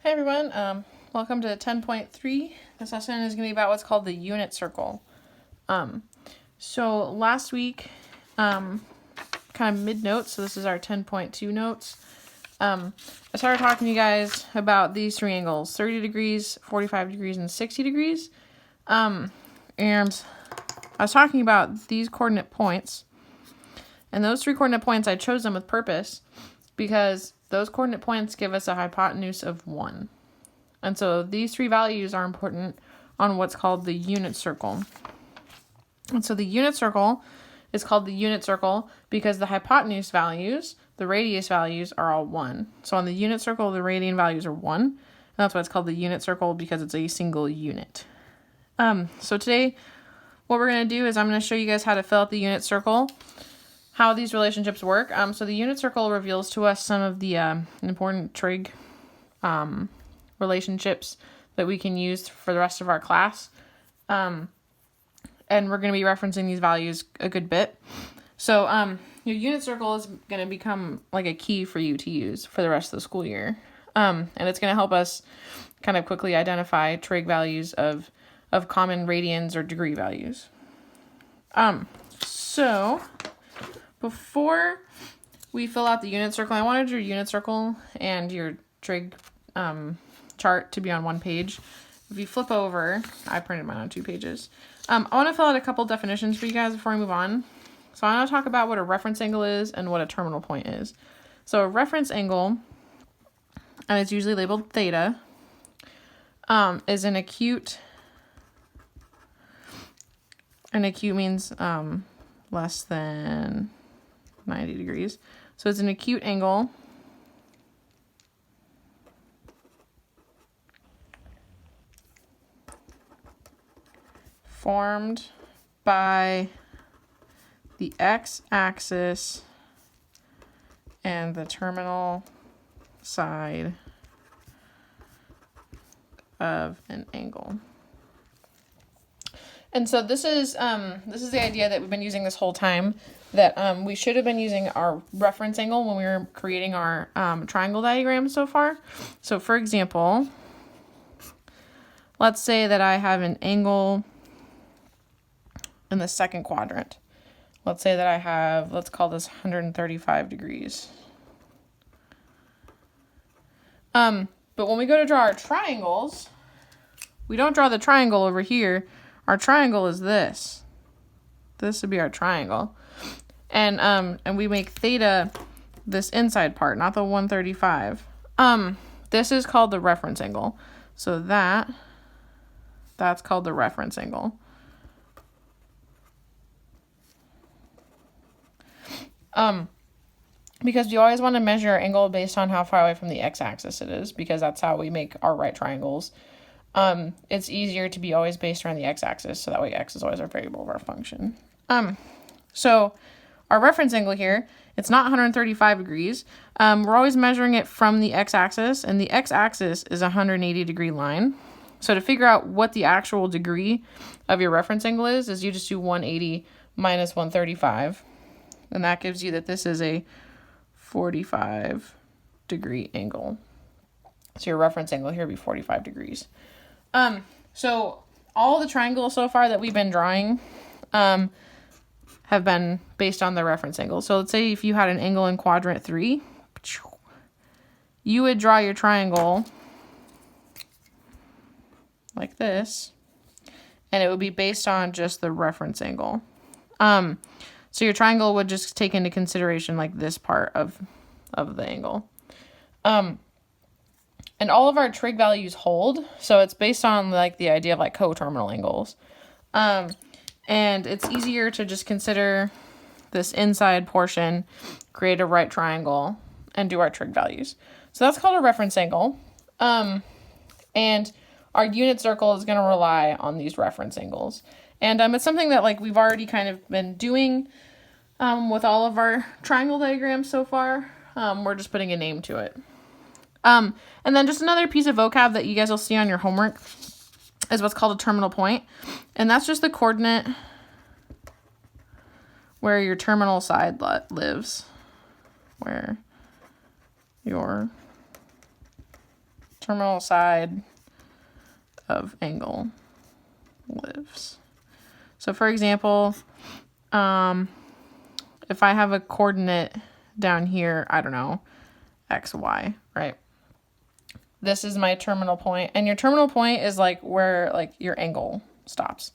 Hi everyone, welcome to 10.3. This lesson is going to be about what's called the unit circle. So last week, kind of mid-notes, so this is our 10.2 notes, I started talking to you guys about these three angles, 30 degrees, 45 degrees, and 60 degrees. And I was talking about these coordinate points, and those three coordinate points, I chose them with purpose because those coordinate points give us a hypotenuse of 1. And so these three values are important on what's called the unit circle. And so the unit circle is called the unit circle because the hypotenuse values, the radius values, are all 1. So on the unit circle, the radian values are 1. And that's why it's called the unit circle, because it's a single unit. So today, what we're going to do is I'm going to show you guys how to fill out the unit circle, how these relationships work. So the unit circle reveals to us some of the important trig relationships that we can use for the rest of our class. And we're going to be referencing these values a good bit. So your unit circle is going to become like a key for you to use for the rest of the school year. And it's going to help us kind of quickly identify trig values of common radians or degree values. So before we fill out the unit circle, I wanted your unit circle and your trig chart to be on one page. If you flip over, I printed mine on 2 pages. I want to fill out a couple definitions for you guys before I move on. So I want to talk about what a reference angle is and what a terminal point is. So a reference angle, and it's usually labeled theta, is an acute. An acute means less than 90 degrees. So it's an acute angle formed by the x-axis and the terminal side of an angle. And so this is the idea that we've been using this whole time, that we should have been using our reference angle when we were creating our triangle diagram so far. So for example, let's say that I have an angle in the second quadrant. Let's say that I have, let's call this 135 degrees. But when we go to draw our triangles, we don't draw the triangle over here. Our triangle is this. This would be our triangle. And we make theta this inside part, not the 135. This is called the reference angle. So that's called the reference angle. Because you always want to measure our angle based on how far away from the x-axis it is, because that's how we make our right triangles. It's easier to be always based around the x-axis, so that way x is always our variable of our function. So our reference angle here, it's not 135 degrees. We're always measuring it from the x-axis, and the x-axis is a 180 degree line. So to figure out what the actual degree of your reference angle is you just do 180 minus 135. And that gives you that this is a 45 degree angle. So your reference angle here would be 45 degrees. So all the triangles so far that we've been drawing have been based on the reference angle. So let's say if you had an angle in quadrant 3, you would draw your triangle like this, and it would be based on just the reference angle. So your triangle would just take into consideration like this part of the angle. And all of our trig values hold, so it's based on like the idea of like coterminal angles. And it's easier to just consider this inside portion, create a right triangle, and do our trig values. So that's called a reference angle. And our unit circle is going to rely on these reference angles. And it's something that like we've already kind of been doing with all of our triangle diagrams so far. We're just putting a name to it. And then just another piece of vocab that you guys will see on your homework is what's called a terminal point. And that's just the coordinate where your terminal side lives. Where your terminal side of angle lives. So for example, if I have a coordinate down here, I don't know, x, y, right? This is my terminal point, and your terminal point is like where like your angle stops.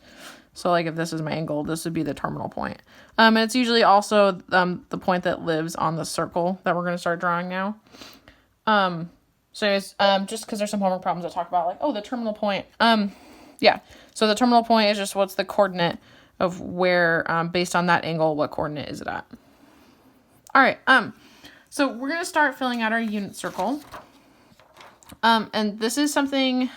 So like if this is my angle, this would be the terminal point. And it's usually also the point that lives on the circle that we're going to start drawing now. So anyways, just because there's some homework problems that talk about like, oh, the terminal point. Yeah, so the terminal point is just what's the coordinate of where, based on that angle, what coordinate is it at. All right, so we're going to start filling out our unit circle. And this is something,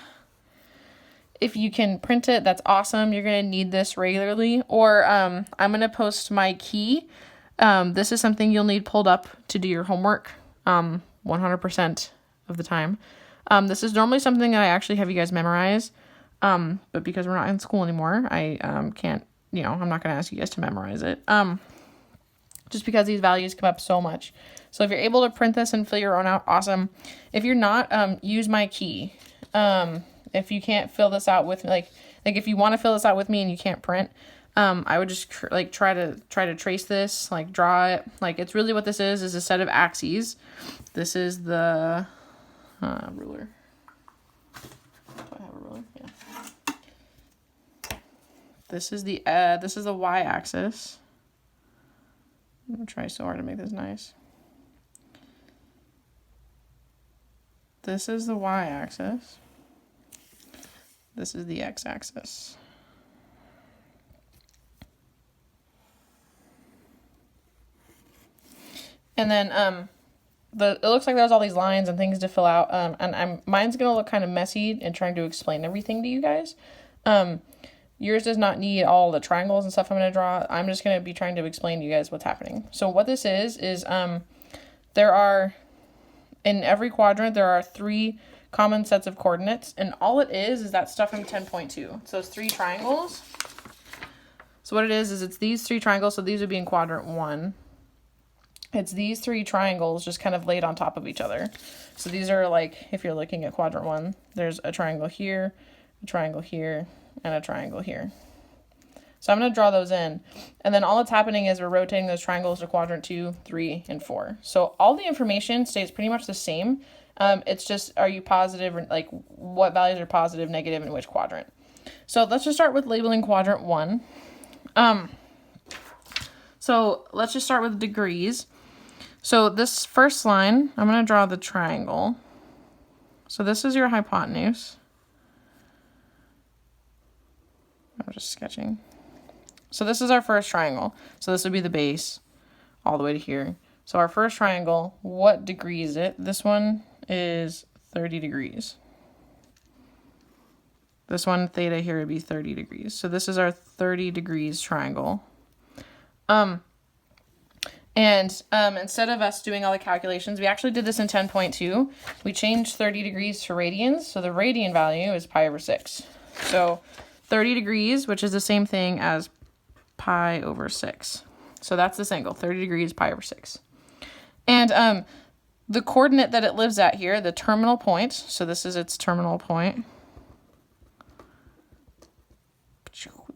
if you can print it, that's awesome. You're going to need this regularly, or I'm going to post my key. This is something you'll need pulled up to do your homework 100% of the time. This is normally something that I actually have you guys memorize, but because we're not in school anymore, I can't, you know, I'm not going to ask you guys to memorize it, just because these values come up so much. So if you're able to print this and fill your own out, awesome. If you're not, use my key. If you can't fill this out with like if you want to fill this out with me and you can't print, I would just try to trace this, like draw it. Like it's really what this is a set of axes. This is the ruler. Do I have a ruler? Yeah. This is the y-axis. I'm gonna try so hard to make this nice. This is the y-axis. This is the x-axis. And then it looks like there's all these lines and things to fill out. And mine's gonna look kind of messy in trying to explain everything to you guys. Yours does not need all the triangles and stuff I'm gonna draw. I'm just gonna be trying to explain to you guys what's happening. So what this is there are, in every quadrant, there are 3 common sets of coordinates, and all it is that stuff from 10.2. So it's 3 triangles. So what it is it's these 3 triangles, so these would be in quadrant 1. It's these 3 triangles just kind of laid on top of each other. So these are like, if you're looking at quadrant 1, there's a triangle here, a triangle here, and a triangle here. So I'm going to draw those in. And then all that's happening is we're rotating those triangles to quadrant 2, 3, and 4. So all the information stays pretty much the same. It's just, are you positive, or like what values are positive, negative, in which quadrant. So let's just start with labeling quadrant 1. So let's just start with degrees. So this first line, I'm going to draw the triangle. So this is your hypotenuse. I'm just sketching. So this is our first triangle. So this would be the base all the way to here. So our first triangle, what degree is it? This one is 30 degrees. This one, theta here, would be 30 degrees. So this is our 30 degrees triangle. Instead of us doing all the calculations, we actually did this in 10.2. We changed 30 degrees to radians. So the radian value is pi over 6. So 30 degrees, which is the same thing as pi over 6. So that's this angle, 30 degrees, pi over 6. And the coordinate that it lives at here, the terminal point, so this is its terminal point.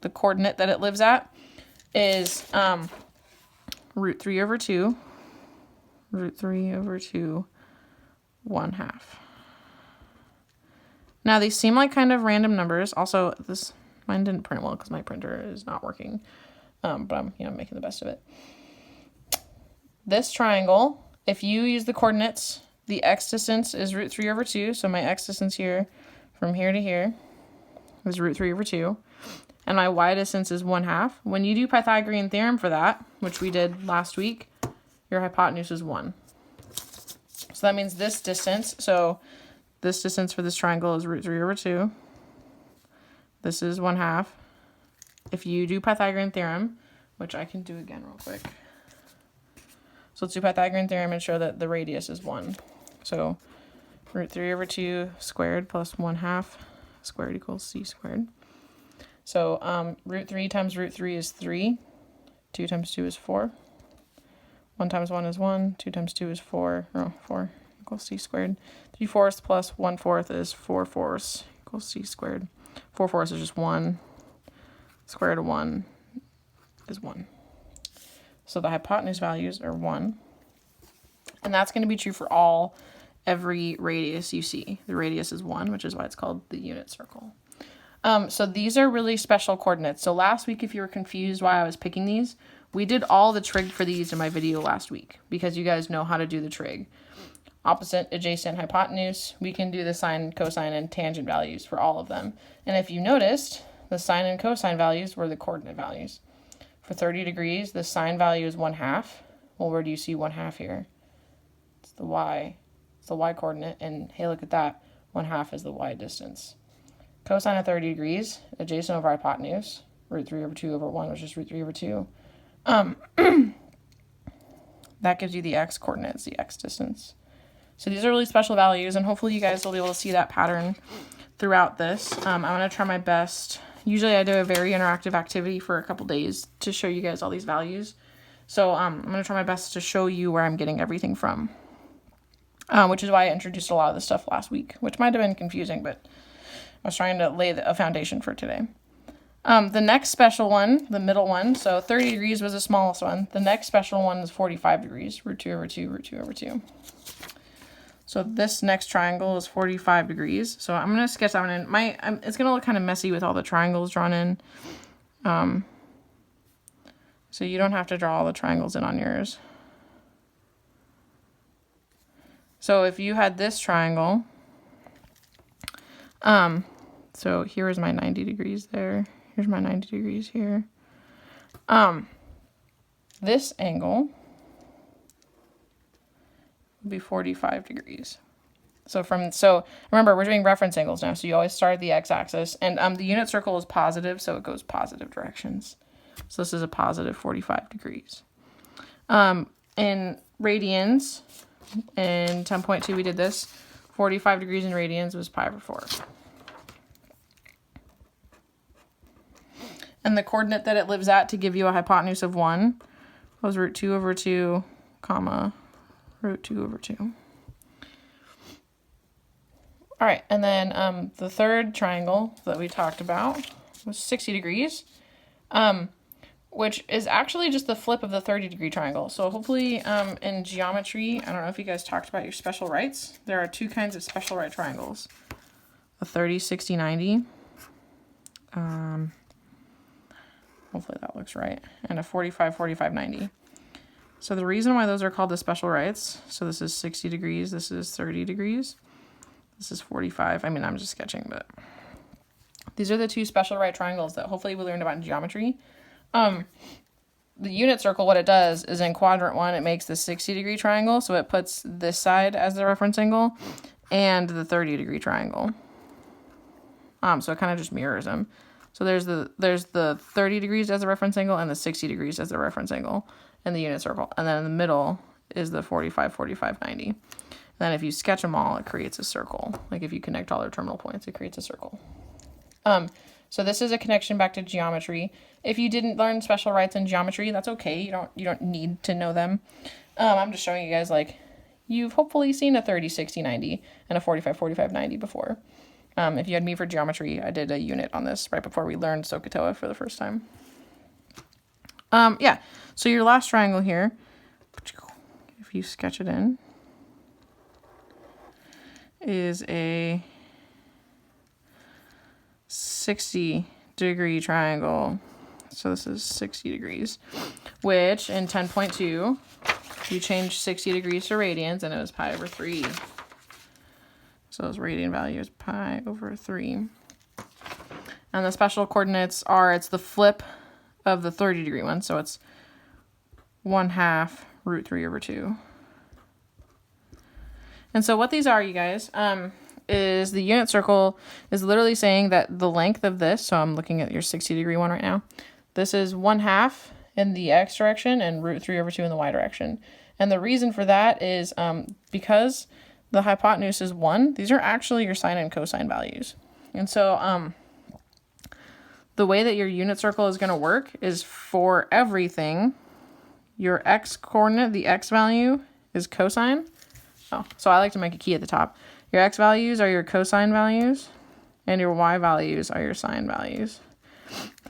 The coordinate that it lives at is root 3 over 2, root 3 over 2, 1/2. Now these seem like kind of random numbers. Also, mine didn't print well because my printer is not working, but I'm making the best of it. This triangle, if you use the coordinates, the x distance is root 3 over 2. So my x distance here, from here to here, is root 3 over 2. And my y distance is 1/2. When you do Pythagorean theorem for that, which we did last week, your hypotenuse is 1. So that means this distance, so this distance for this triangle is root 3 over 2. This is 1/2. If you do Pythagorean theorem, which I can do again real quick. So let's do Pythagorean theorem and show that the radius is 1. So root 3 over 2 squared plus 1/2 squared equals c squared. So root 3 times root 3 is 3. 2 times 2 is 4. 1 times 1 is 1. 2 times 2 is 4. 4 equals c squared. 3/4 plus 1/4 is 4/4 equals c squared. 4/4 is just 1. Square root of 1 is 1. So the hypotenuse values are 1. And that's going to be true for every radius you see. The radius is 1, which is why it's called the unit circle. So these are really special coordinates. So last week, if you were confused why I was picking these, we did all the trig for these in my video last week because you guys know how to do the trig. Opposite, adjacent, hypotenuse. We can do the sine, cosine, and tangent values for all of them. And if you noticed, the sine and cosine values were the coordinate values. For 30 degrees, the sine value is 1/2. Well, where do you see 1/2 here? It's the y. It's the y coordinate. And hey, look at that. 1/2 is the y distance. Cosine of 30 degrees, adjacent over hypotenuse, root 3 over 2 over 1, which is root 3 over 2. That gives you the x coordinates, the x distance. So these are really special values, and hopefully you guys will be able to see that pattern throughout this. I'm going to try my best. Usually I do a very interactive activity for a couple days to show you guys all these values. So I'm going to try my best to show you where I'm getting everything from, which is why I introduced a lot of this stuff last week, which might have been confusing, but I was trying to lay a foundation for today. The next special one, the middle one, so 30 degrees was the smallest one. The next special one is 45 degrees, root 2 over 2, root 2 over 2. So this next triangle is 45 degrees. So I'm going to sketch that one in. It's going to look kind of messy with all the triangles drawn in. So you don't have to draw all the triangles in on yours. So if you had this triangle, so here is my 90 degrees there. Here's my 90 degrees here. This angle would be 45 degrees. So remember, we're doing reference angles now. So you always start at the x-axis, and the unit circle is positive, so it goes positive directions. So this is a positive 45 degrees. In radians, in 10.2 we did this. 45 degrees in radians was pi over 4. And the coordinate that it lives at to give you a hypotenuse of 1 was root 2 over 2, comma, root 2 over 2. All right, and then the third triangle that we talked about was 60 degrees, which is actually just the flip of the 30-degree triangle. So hopefully in geometry, I don't know if you guys talked about your special rights. There are two kinds of special right triangles, a 30, 60, 90. Hopefully that looks right. And a 45, 45, 90. So the reason why those are called the special rights, so this is 60 degrees, this is 30 degrees, this is 45. I mean, I'm just sketching, but these are the two special right triangles that hopefully we learned about in geometry. The unit circle, what it does is in quadrant 1, it makes the 60-degree triangle, so it puts this side as the reference angle, and the 30-degree triangle. So it kind of just mirrors them. So there's the 30 degrees as a reference angle and the 60 degrees as the reference angle in the unit circle. And then in the middle is the 45, 45, 90. And then if you sketch them all, it creates a circle. Like if you connect all their terminal points, it creates a circle. So this is a connection back to geometry. If you didn't learn special rights in geometry, that's okay. You don't need to know them. I'm just showing you guys, like, you've hopefully seen a 30, 60, 90 and a 45, 45, 90 before. If you had me for geometry, I did a unit on this right before we learned SOHCAHTOA for the first time. Yeah, so your last triangle here, if you sketch it in, is a 60-degree triangle. So this is 60 degrees, which in 10.2, you changed 60 degrees to radians, and it was pi over 3. So those radian value is pi over 3. And the special coordinates are, it's the flip of the 30-degree one. So it's 1/2 root 3 over 2. And so what these are, you guys, is the unit circle is literally saying that the length of this, so I'm looking at your 60-degree one right now, this is 1/2 in the x direction and root 3 over 2 in the y direction. And the reason for that is because the hypotenuse is 1, these are actually your sine and cosine values. And so the way that your unit circle is going to work is for everything, your x coordinate, the x value is cosine. Oh, so I like to make a key at the top. Your x values are your cosine values, and your y values are your sine values.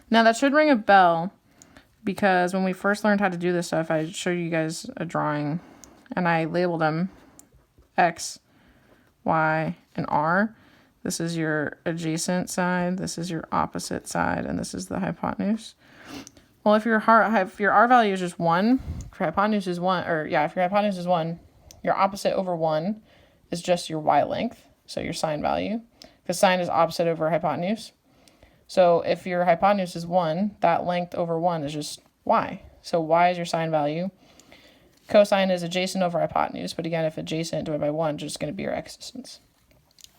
Now that should ring a bell, because when we first learned how to do this stuff, I showed you guys a drawing, and I labeled them x, y, and r. This is your adjacent side, this is your opposite side, and this is the hypotenuse. Well, if your r value is just 1, if your hypotenuse is 1, if your hypotenuse is 1, your opposite over 1 is just your y length, so your sine value, because sine is opposite over hypotenuse. So if your hypotenuse is 1, that length over 1 is just y. So y is your sine value. Cosine is adjacent over hypotenuse, but again, if adjacent divided by 1, it's just going to be your x distance.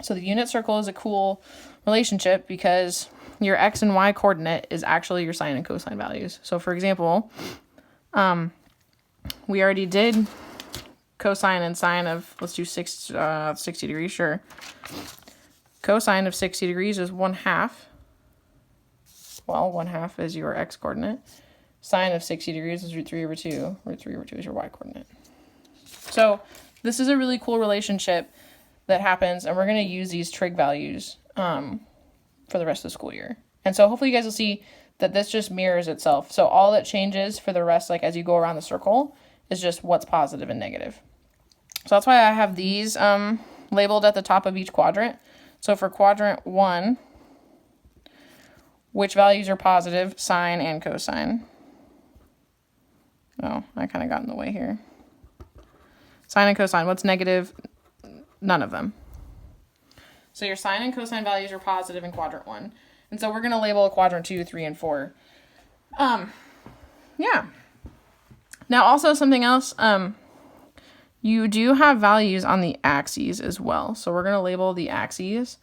So the unit circle is a cool relationship because your x and y coordinate is actually your sine and cosine values. So for example, we already did cosine and sine of, let's do 60 degrees, sure. Cosine of 60 degrees is 1/2. Well, 1/2 is your x coordinate. Sine of 60 degrees is root 3 over 2. Root 3 over 2 is your y coordinate. So this is a really cool relationship that happens, and we're going to use these trig values for the rest of the school year. And so hopefully you guys will see that this just mirrors itself. So all that changes for the rest, like as you go around the circle, is just what's positive and negative. So that's why I have these labeled at the top of each quadrant. So for quadrant 1, which values are positive? Sine and cosine. Oh, I kind of got in the way here. Sine and cosine. What's negative? None of them. So your sine and cosine values are positive in quadrant 1. And so we're going to label quadrant 2, 3, and 4. Yeah. Now also something else, you do have values on the axes as well. So we're going to label the axes.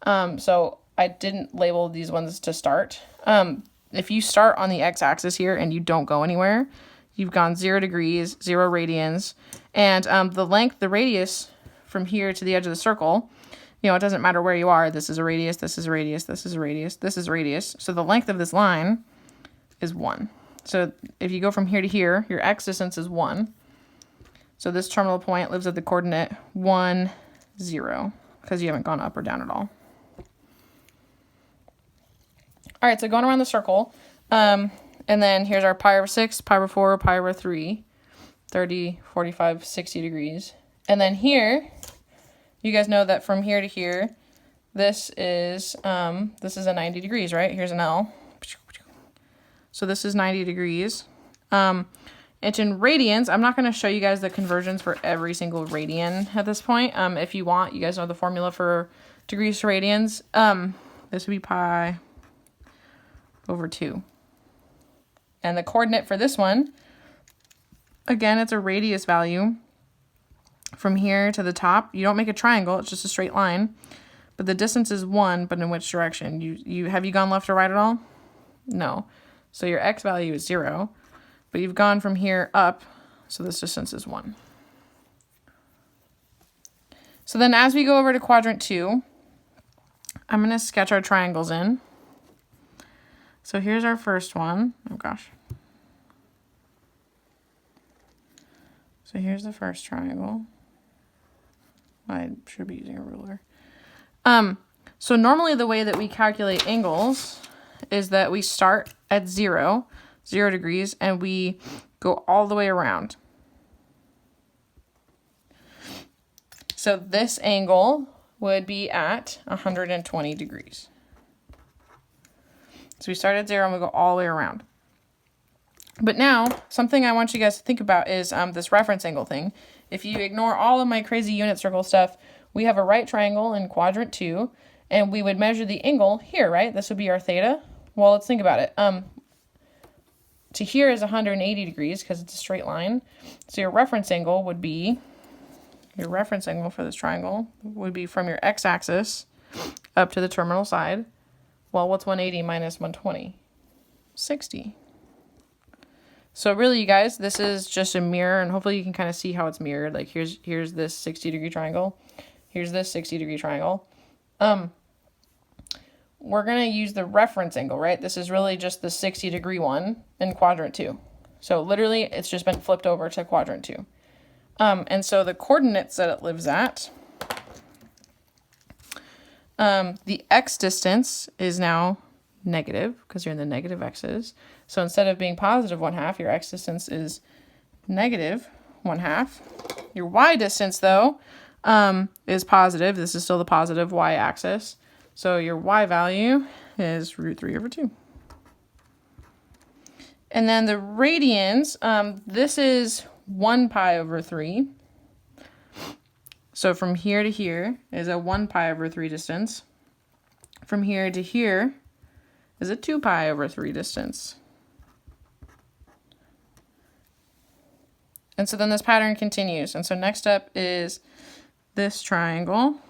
So I didn't label these ones to start. If you start on the x-axis here and you don't go anywhere, you've gone 0 degrees, 0 radians, and the radius from here to the edge of the circle, you know, it doesn't matter where you are. This is a radius, this is a radius, this is a radius, this is a radius. So the length of this line is 1. So if you go from here to here, your x distance is 1. So this terminal point lives at the coordinate 1, 0, because you haven't gone up or down at all. All right, so going around the circle, and then here's our pi over 6, pi over 4, pi over 3, 30, 45, 60 degrees. And then here, you guys know that from here to here, this is a 90 degrees, right? Here's an L. So this is 90 degrees. It's in radians. I'm not going to show you guys the conversions for every single radian at this point. If you want, you guys know the formula for degrees to radians. This would be pi over 2. And the coordinate for this one, again, it's a radius value. From here to the top, you don't make a triangle, it's just a straight line. But the distance is 1, but in which direction? Have you gone left or right at all? No. So your x value is 0, but you've gone from here up, so this distance is 1. So then as we go over to quadrant 2, I'm going to sketch our triangles in. So here's our first one. Oh gosh. So here's the first triangle. I should be using a ruler. So normally the way that we calculate angles is that we start at 0 degrees, and we go all the way around. So this angle would be at 120 degrees. So we start at 0 and we go all the way around. But now, something I want you guys to think about is this reference angle thing. If you ignore all of my crazy unit circle stuff, we have a right triangle in quadrant 2, and we would measure the angle here, right? This would be our theta. Well, let's think about it. To here is 180 degrees because it's a straight line. So your reference angle would be, your reference angle for this triangle would be from your x-axis up to the terminal side. Well, what's 180 minus 120? 60. So really, you guys, this is just a mirror, and hopefully you can kind of see how it's mirrored. Like here's this 60-degree triangle. Here's this 60-degree triangle. We're going to use the reference angle, right? This is really just the 60-degree one in quadrant 2. So literally, it's just been flipped over to quadrant 2. And so the coordinates that it lives at The x distance is now negative because you're in the negative x's. So instead of being positive 1/2, your x distance is negative 1/2. Your y distance, though, is positive. This is still the positive y-axis. So your y value is √3/2. And then the radians, this is 1π/3. So from here to here is a 1π/3 distance. From here to here is a 2π/3 distance. And so then this pattern continues. And so next up is this triangle.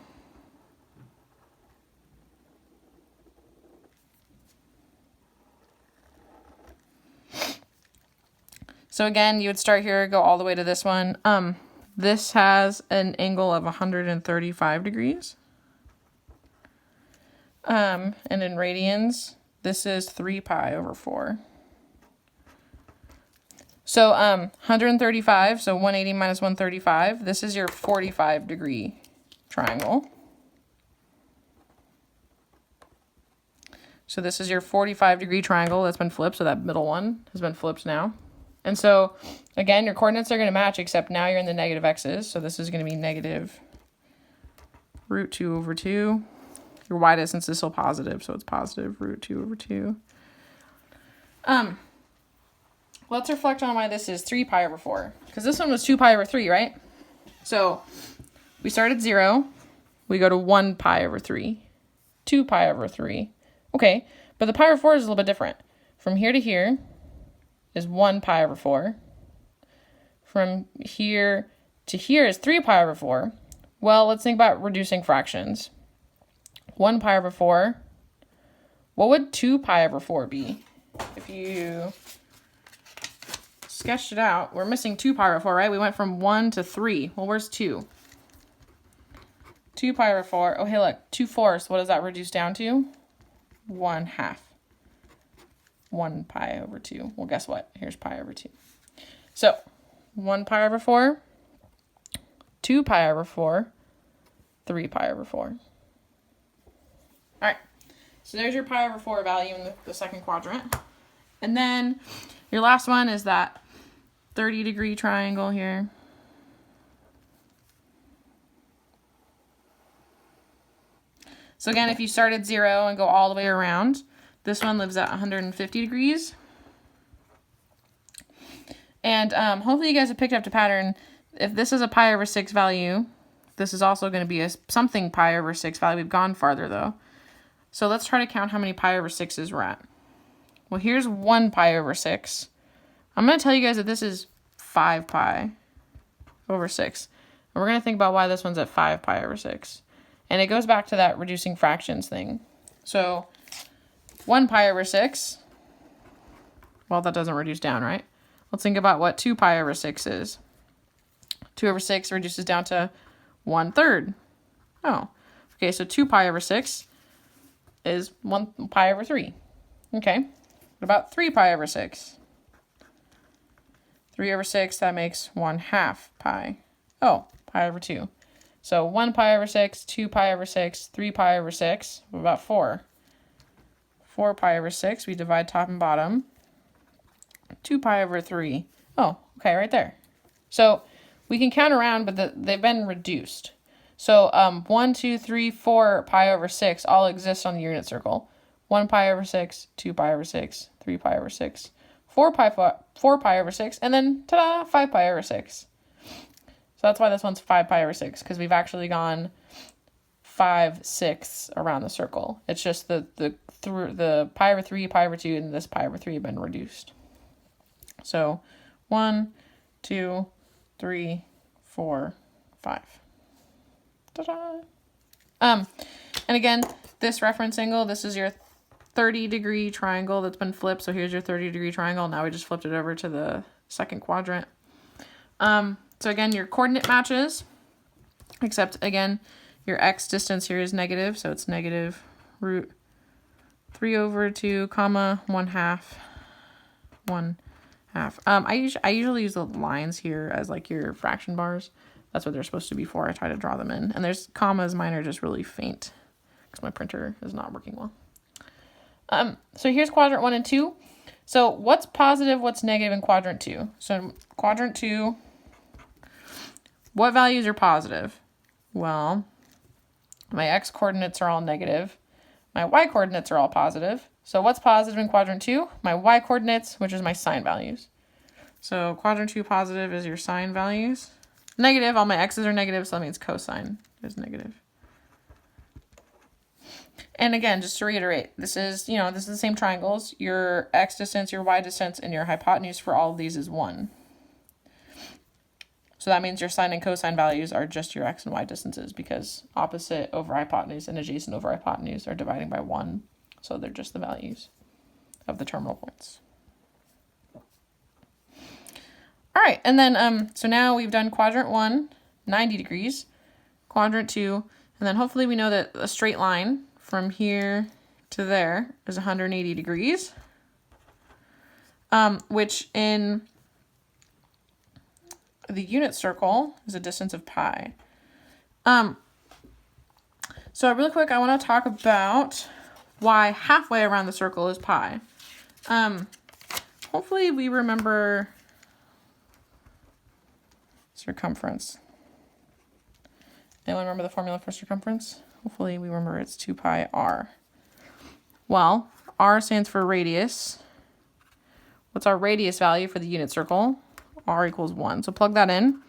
So again, you would start here, go all the way to this one. This has an angle of 135 degrees. And in radians, this is 3π/4. So 135, so 180 minus 135, this is your 45-degree triangle. So this is your 45-degree triangle that's been flipped, so that middle one has been flipped now. And so, again, your coordinates are going to match, except now you're in the negative x's, so this is going to be negative √2/2. Your y distance is still positive, so it's positive √2/2. Let's reflect on why this is 3π/4, because this one was 2π/3, right? So we start at 0, we go to 1π/3, 2π/3. Okay, but the π/4 is a little bit different. From here to here is 1π/4. From here to here is 3π/4. Well, let's think about reducing fractions. 1π/4. What would 2π/4 be? If you sketched it out, we're missing 2π/4, right? We went from 1 to 3. Well, where's 2? 2π/4. Oh, hey, look. 2/4. What does that reduce down to? 1/2. 1π/2. Well, guess what? Here's π/2. So 1π/4, 2π/4, 3π/4. All right. So there's your π/4 value in the second quadrant. And then your last one is that 30-degree triangle here. So again, if you start at 0 and go all the way around, this one lives at 150 degrees. And hopefully you guys have picked up the pattern. If this is a π/6 value, this is also going to be a something π/6 value. We've gone farther, though. So let's try to count how many π/6s we're at. Well, here's 1 π/6. I'm going to tell you guys that this is 5π/6. And we're going to think about why this one's at 5π/6. And it goes back to that reducing fractions thing. So 1 π/6, well, that doesn't reduce down, right? Let's think about what 2 π/6 is. 2/6 reduces down to 1/3. Oh, okay, so 2 π/6 is 1 π/3. Okay, what about 3 π/6? 3/6, that makes 1/2 pi. Oh, π/2. So 1 π/6, 2 π/6, 3 π/6. What about 4? 4 π/6, we divide top and bottom. 2 π/3. Oh, okay, right there. So we can count around, but they've been reduced. So 1, 2, 3, 4 π/6 all exist on the unit circle. 1 π/6, 2 π/6, 3 π/6, 4 π/6, and then ta-da, 5 π/6. So that's why this one's 5 π/6, because we've actually gone 5/6 around the circle. It's just the π/3, π/2, and this π/3 have been reduced. So 1, 2, 3, 4, 5. Ta-da! And again, this reference angle, this is your 30-degree triangle that's been flipped. So here's your 30-degree triangle. Now we just flipped it over to the second quadrant. So again, your coordinate matches, except again, your x distance here is negative. So it's negative √3/2, comma, 1/2, 1/2. I usually use the lines here as like your fraction bars. That's what they're supposed to be for. I try to draw them in. And there's commas, mine are just really faint. because my printer is not working well. So here's quadrant 1 and 2. So what's positive, what's negative in quadrant 2? So quadrant 2, what values are positive? Well, my x coordinates are all negative. My y coordinates are all positive. So what's positive in quadrant 2? My y coordinates, which is my sign values. So quadrant 2 positive is your sign values. Negative, all my x's are negative, so that means cosine is negative. And again, just to reiterate, this is the same triangles. Your x distance, your y distance, and your hypotenuse for all of these is 1. So that means your sine and cosine values are just your x and y distances, because opposite over hypotenuse and adjacent over hypotenuse are dividing by 1. So they're just the values of the terminal points. All right, and then so now we've done quadrant 1, 90 degrees, quadrant 2, and then hopefully we know that a straight line from here to there is 180 degrees, which in the unit circle is a distance of pi. So really quick, I want to talk about why halfway around the circle is pi. Hopefully we remember circumference. Anyone remember the formula for circumference? Hopefully we remember it's 2 pi r. Well, r stands for radius. What's our radius value for the unit circle? R equals 1. So plug that in.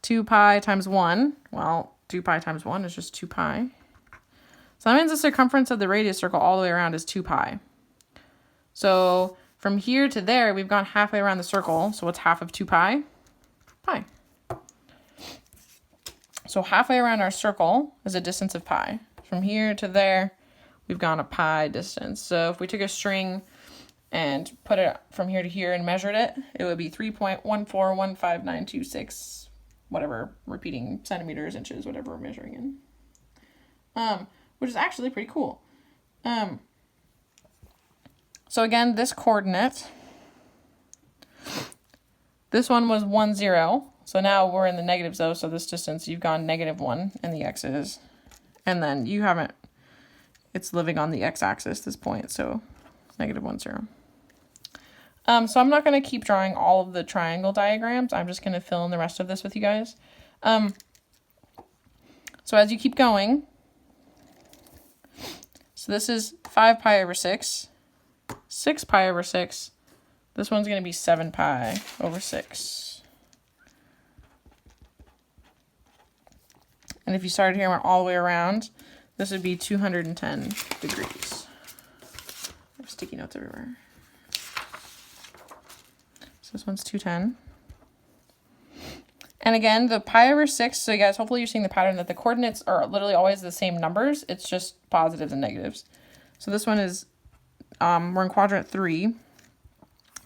2 pi times 1. Well, 2 pi times 1 is just 2 pi. So that means the circumference of the radius circle all the way around is 2 pi. So from here to there, we've gone halfway around the circle. So what's half of 2 pi? Pi. So halfway around our circle is a distance of pi. From here to there, we've gone a pi distance. So if we took a string and put it from here to here and measured it, it would be 3.1415926, whatever, repeating centimeters, inches, whatever we're measuring in. Which is actually pretty cool. So again, this coordinate, this one was 1, 0. So now we're in the negative zone, so this distance, you've gone -1 in the x's. And then you haven't, it's living on the x-axis this point, so -1, 0. So I'm not going to keep drawing all of the triangle diagrams. I'm just going to fill in the rest of this with you guys. So as you keep going, so this is 5 pi over 6, 6 pi over 6. This one's going to be 7 pi over 6. And if you started here and went all the way around, this would be 210 degrees. I have sticky notes everywhere. So this one's 210. And again, the pi over 6, so you guys, hopefully you're seeing the pattern that the coordinates are literally always the same numbers. It's just positives and negatives. So this one is, we're in quadrant 3.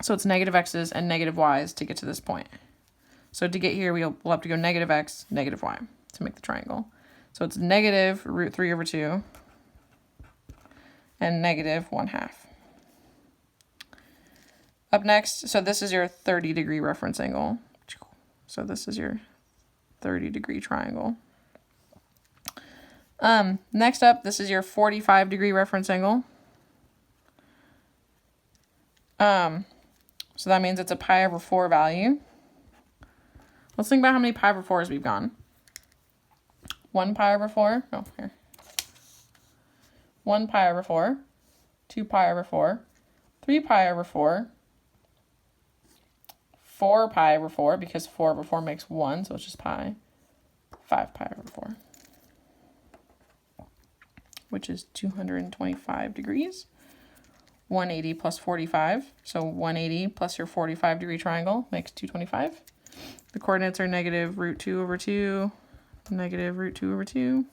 So it's negative x's and negative y's to get to this point. So to get here, we'll have to go negative x, negative y to make the triangle. So it's negative root 3 over 2 and negative 1/2. Up next, so this is your 30-degree reference angle. So this is your 30-degree triangle. Next up, this is your 45-degree reference angle. So that means it's a pi over 4 value. Let's think about how many pi over 4s we've gone. 1 pi over 4. Oh, here. 1 pi over 4. 2 pi over 4. 3 pi over 4. 4 pi over 4, because 4 over 4 makes 1, so it's just pi. 5 pi over 4. Which is 225 degrees. 180 plus 45. So 180 plus your 45-degree triangle makes 225. The coordinates are negative root 2 over 2, negative root 2 over 2.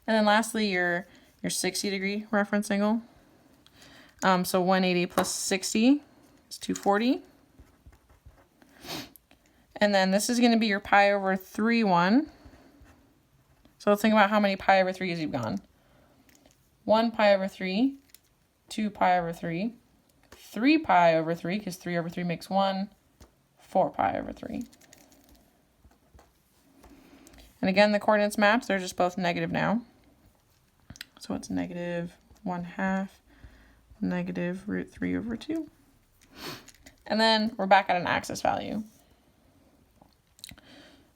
And then lastly, your 60-degree reference angle. So 180 plus 60 is 240. And then this is going to be your pi over 3 one. So let's think about how many pi over 3's you've gone. 1 pi over 3, 2 pi over 3, 3 pi over 3, because 3 over 3 makes 1, 4 pi over 3. And again, the coordinates match. They're just both negative now. So it's negative 1/2 negative root 3 over 2. And then we're back at an axis value.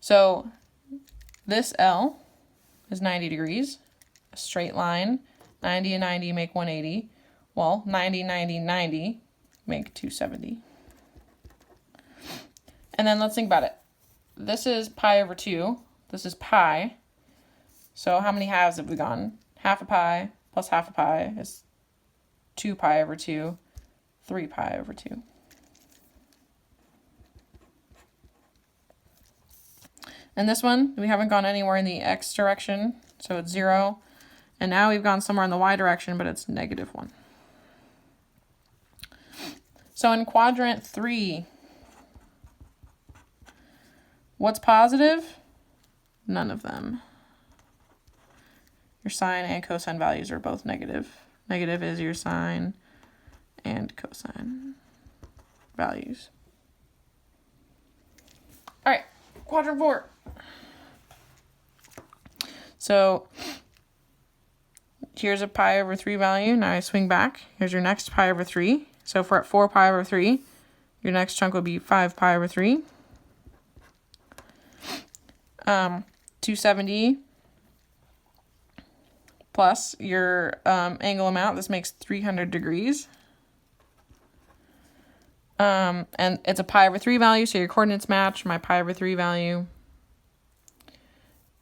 So this L is 90 degrees. A straight line. 90 and 90 make 180. Well, 90, 90, 90 make 270. And then let's think about it. This is pi over 2. This is pi. So how many halves have we gone? Half a pi plus half a pi is 2 pi over 2, 3 pi over 2. And this one, we haven't gone anywhere in the x direction, so it's 0. And now we've gone somewhere in the y direction, but it's negative 1. So in quadrant 3, what's positive? None of them. Your sine and cosine values are both negative. Negative is your sine and cosine values. All right, quadrant 4. So here's a pi over 3 value. Now I swing back. Here's your next pi over 3. So if we're at 4 pi over 3, your next chunk will be 5 pi over 3. 270 plus your angle amount. This makes 300 degrees. And it's a pi over 3 value, so your coordinates match. My pi over 3 value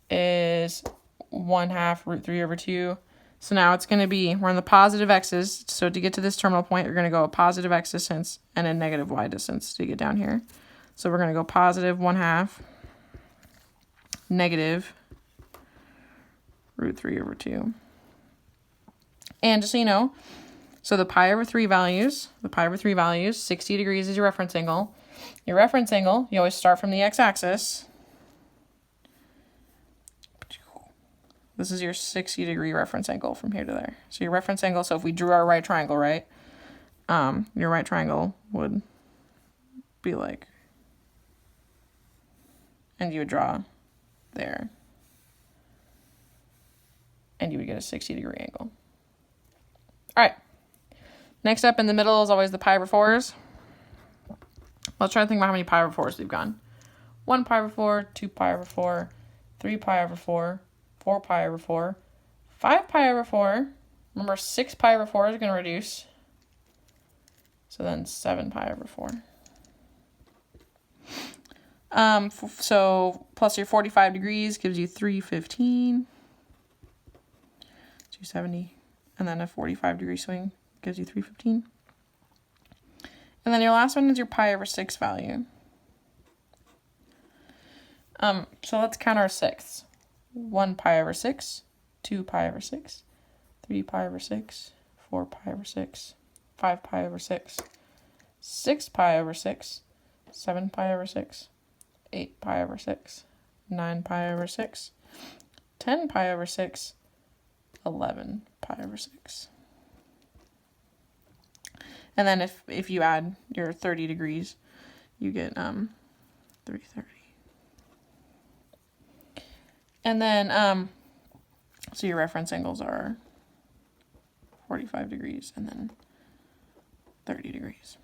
is 1/2 root 3 over 2. So now it's going to be, we're on the positive x's. So to get to this terminal point, you're going to go a positive x distance and a negative y distance to get down here. So we're going to go positive 1/2 negative root 3 over 2. And just so you know, so the pi over 3 values, 60 degrees is your reference angle. Your reference angle, you always start from the x-axis. This is your 60-degree reference angle from here to there. So your reference angle, so if we drew our right triangle, right, your right triangle would be like, and you would draw there, and you would get a 60-degree angle. All right, next up in the middle is always the pi over 4s. Let's try to think about how many pi over 4s we've gone. 1 pi over 4, 2 pi over 4, 3 pi over 4, 4 pi over 4, 5 pi over 4. Remember, 6 pi over 4 is going to reduce. So then 7 pi over 4. So plus your 45 degrees gives you 315, 270, and then a 45-degree swing gives you 315. And then your last one is your pi over 6 value. So let's count our sixths. 1 pi over 6, 2 pi over 6, 3 pi over 6, 4 pi over 6, 5 pi over 6, 6 pi over 6, 7 pi over 6, 8 pi over 6, 9 pi over 6, 10 pi over 6, 11 pi over 6. And then if you add your 30 degrees, you get 330. And then, so your reference angles are 45 degrees and then 30 degrees.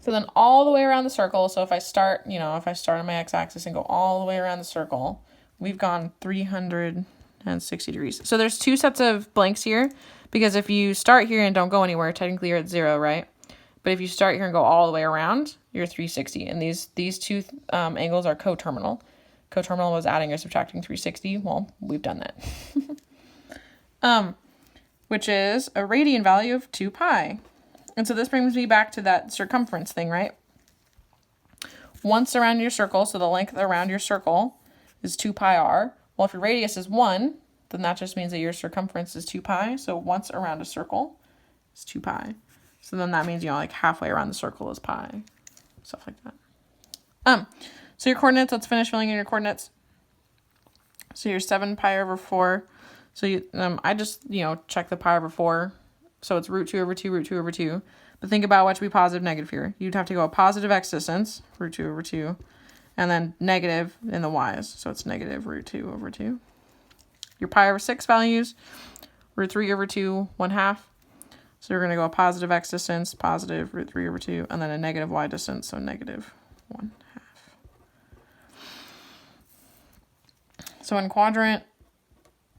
So then all the way around the circle, so if I start on my x-axis and go all the way around the circle, we've gone 360 degrees. So there's two sets of blanks here, because if you start here and don't go anywhere, technically you're at 0, right? But if you start here and go all the way around, you're 360. And these two angles are coterminal. Coterminal was adding or subtracting 360. Well, we've done that. Which is a radian value of 2 pi. And so this brings me back to that circumference thing, right? Once around your circle, so the length around your circle is 2 pi r. Well, if your radius is 1, then that just means that your circumference is 2 pi. So once around a circle is 2 pi. So then that means, like halfway around the circle is pi. Stuff like that. So your coordinates, let's finish filling in your coordinates. So you're 7 pi over 4. So you, I just, check the pi over 4. So it's root 2 over 2, root 2 over 2. But think about what should be positive, negative here. You'd have to go a positive x distance, root 2 over 2. and then negative in the y's. So it's negative root 2 over 2. Your pi over 6 values, root 3 over 2, 1/2. So you're going to go a positive x distance, positive root 3 over 2, and then a negative y distance, so negative 1/2. So in quadrant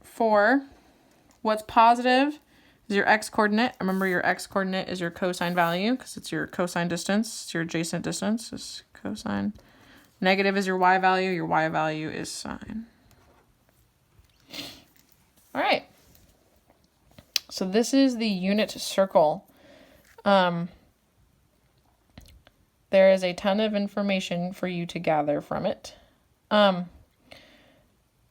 4, what's positive is your x coordinate. Remember, your x coordinate is your cosine value because it's your cosine distance. It's your adjacent distance. It's cosine. Negative is your y value. Your y value is sine. All right. So this is the unit circle. There is a ton of information for you to gather from it.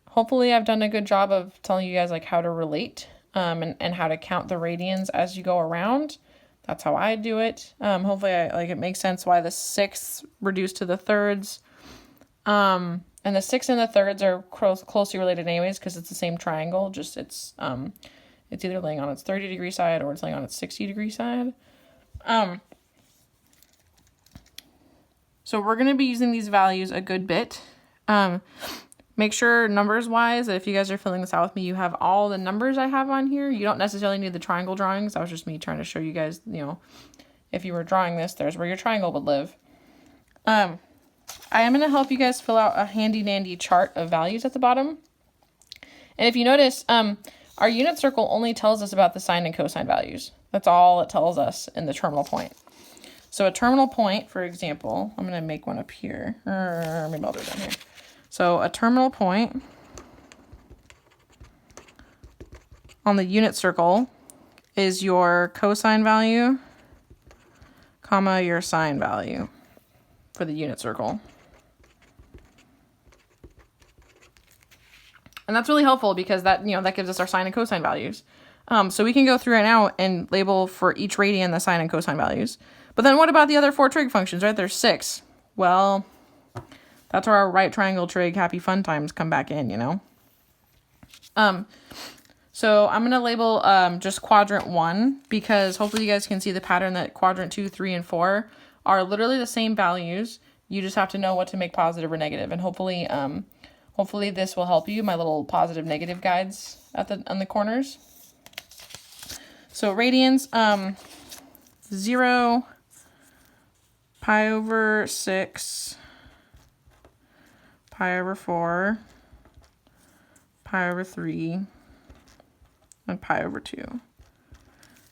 Hopefully I've done a good job of telling you guys like how to relate and how to count the radians as you go around. That's how I do it. Hopefully it makes sense why the 6 reduced to the thirds. And the 6 and the thirds are closely related anyways because it's the same triangle, just it's either laying on its 30-degree side or it's laying on its 60-degree side. So we're going to be using these values a good bit. Make sure numbers-wise that if you guys are filling this out with me, you have all the numbers I have on here. You don't necessarily need the triangle drawings. That was just me trying to show you guys, if you were drawing this, there's where your triangle would live. I am going to help you guys fill out a handy-dandy chart of values at the bottom. And if you notice, our unit circle only tells us about the sine and cosine values. That's all it tells us in the terminal point. So a terminal point, for example, I'm going to make one up here. Maybe I'll do it down here. So a terminal point on the unit circle is your cosine value, comma, your sine value for the unit circle. And that's really helpful because that gives us our sine and cosine values. So we can go through right now and label for each radian the sine and cosine values. But then what about the other 4 trig functions, right? There's 6. Well, that's where our right triangle trig happy fun times come back in, So I'm going to label just quadrant 1 because hopefully you guys can see the pattern that quadrant 2, 3, and 4 are literally the same values. You just have to know what to make positive or negative. And hopefully this will help you, my little positive negative guides on the corners. So radians, 0, pi over 6, pi over 4, pi over 3, and pi over 2.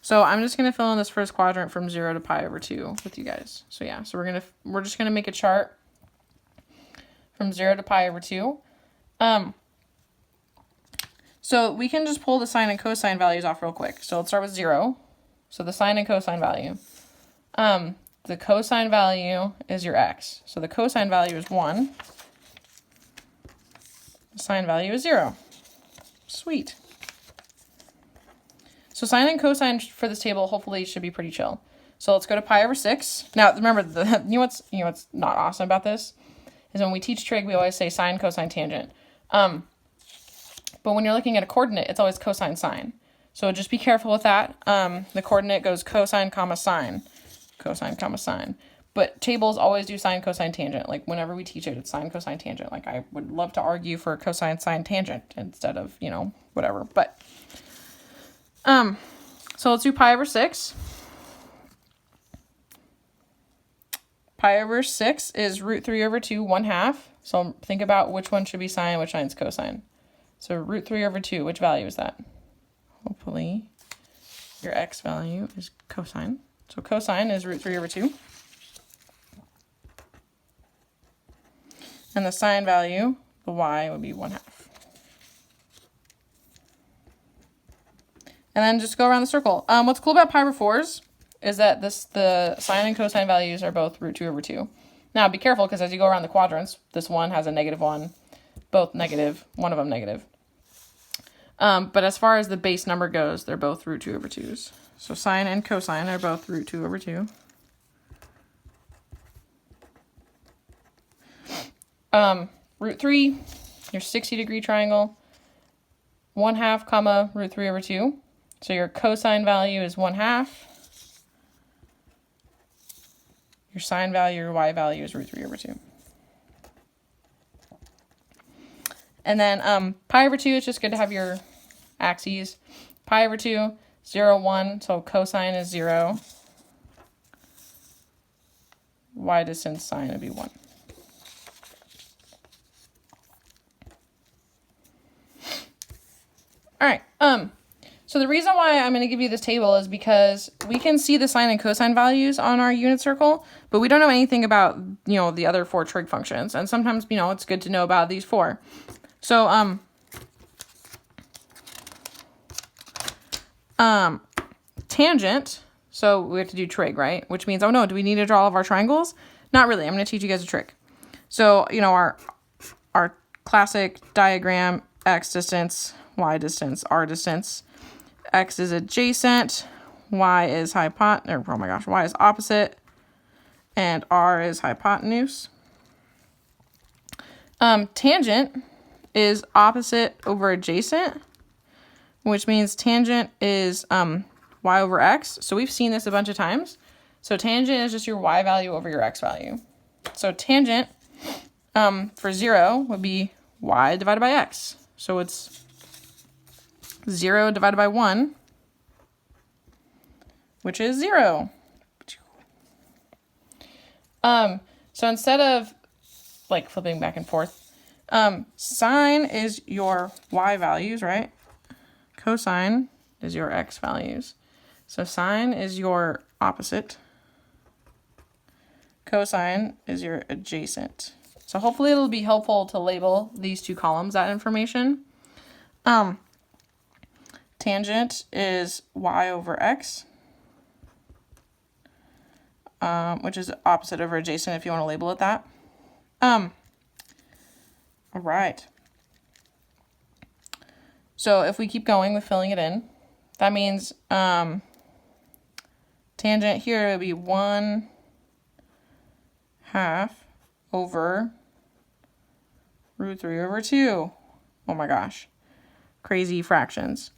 So I'm just going to fill in this first quadrant from 0 to pi over 2 with you guys. So yeah, so we're just going to make a chart from 0 to pi over 2. So we can just pull the sine and cosine values off real quick. So let's start with 0. So the sine and cosine value. The cosine value is your x. So the cosine value is 1. The sine value is 0. Sweet. So sine and cosine for this table hopefully should be pretty chill. So let's go to pi over 6. Now remember, you know what's not awesome about this is when we teach trig, we always say sine, cosine, tangent. But when you're looking at a coordinate, it's always cosine, sine. So just be careful with that. The coordinate goes cosine, comma, sine. Cosine, comma, sine. But tables always do sine, cosine, tangent. Like whenever we teach it, it's sine, cosine, tangent. Like I would love to argue for cosine, sine, tangent instead of, whatever. But, so let's do pi over 6. Pi over 6 is root 3 over 2, 1/2. So think about which one should be sine, which one's cosine. So root 3 over 2, which value is that? Hopefully your x value is cosine. So cosine is root 3 over 2. And the sine value, the y, would be 1/2. And then just go around the circle. What's cool about pi over 4s is that the sine and cosine values are both root 2 over 2. Now be careful because as you go around the quadrants, this one has a -1, both negative, one of them negative. But as far as the base number goes, they're both root 2 over 2s. So sine and cosine are both root 2 over 2. Root 3, your 60-degree triangle, 1/2, comma, root 3 over 2. So your cosine value is 1/2. Your sine value, your y value is root 3 over 2. And then pi over 2, it's just good to have your axes. Pi over 2, 0, 1, so cosine is 0. Y distance sine would be 1. All right, so the reason why I'm going to give you this table is because we can see the sine and cosine values on our unit circle, but we don't know anything about, the other 4 trig functions. And sometimes, it's good to know about these 4. So, tangent, so we have to do trig, right? Which means, oh no, do we need to draw all of our triangles? Not really. I'm going to teach you guys a trick. So, our classic diagram, x distance, y distance, r distance. X is adjacent, y is y is opposite, and r is hypotenuse. Tangent is opposite over adjacent, which means tangent is y over x. So we've seen this a bunch of times. So tangent is just your y value over your x value. So tangent for 0 would be y divided by x. So it's 0 divided by 1, which is 0. So instead of like flipping back and forth, sine is your y values, right? Cosine is your x values. So sine is your opposite. Cosine is your adjacent. So hopefully it'll be helpful to label these 2 columns, that information. Tangent is y over x, which is opposite over adjacent if you want to label it that. All right. So if we keep going with filling it in, that means tangent here would be 1/2 over root 3 over 2. Oh my gosh. Crazy fractions.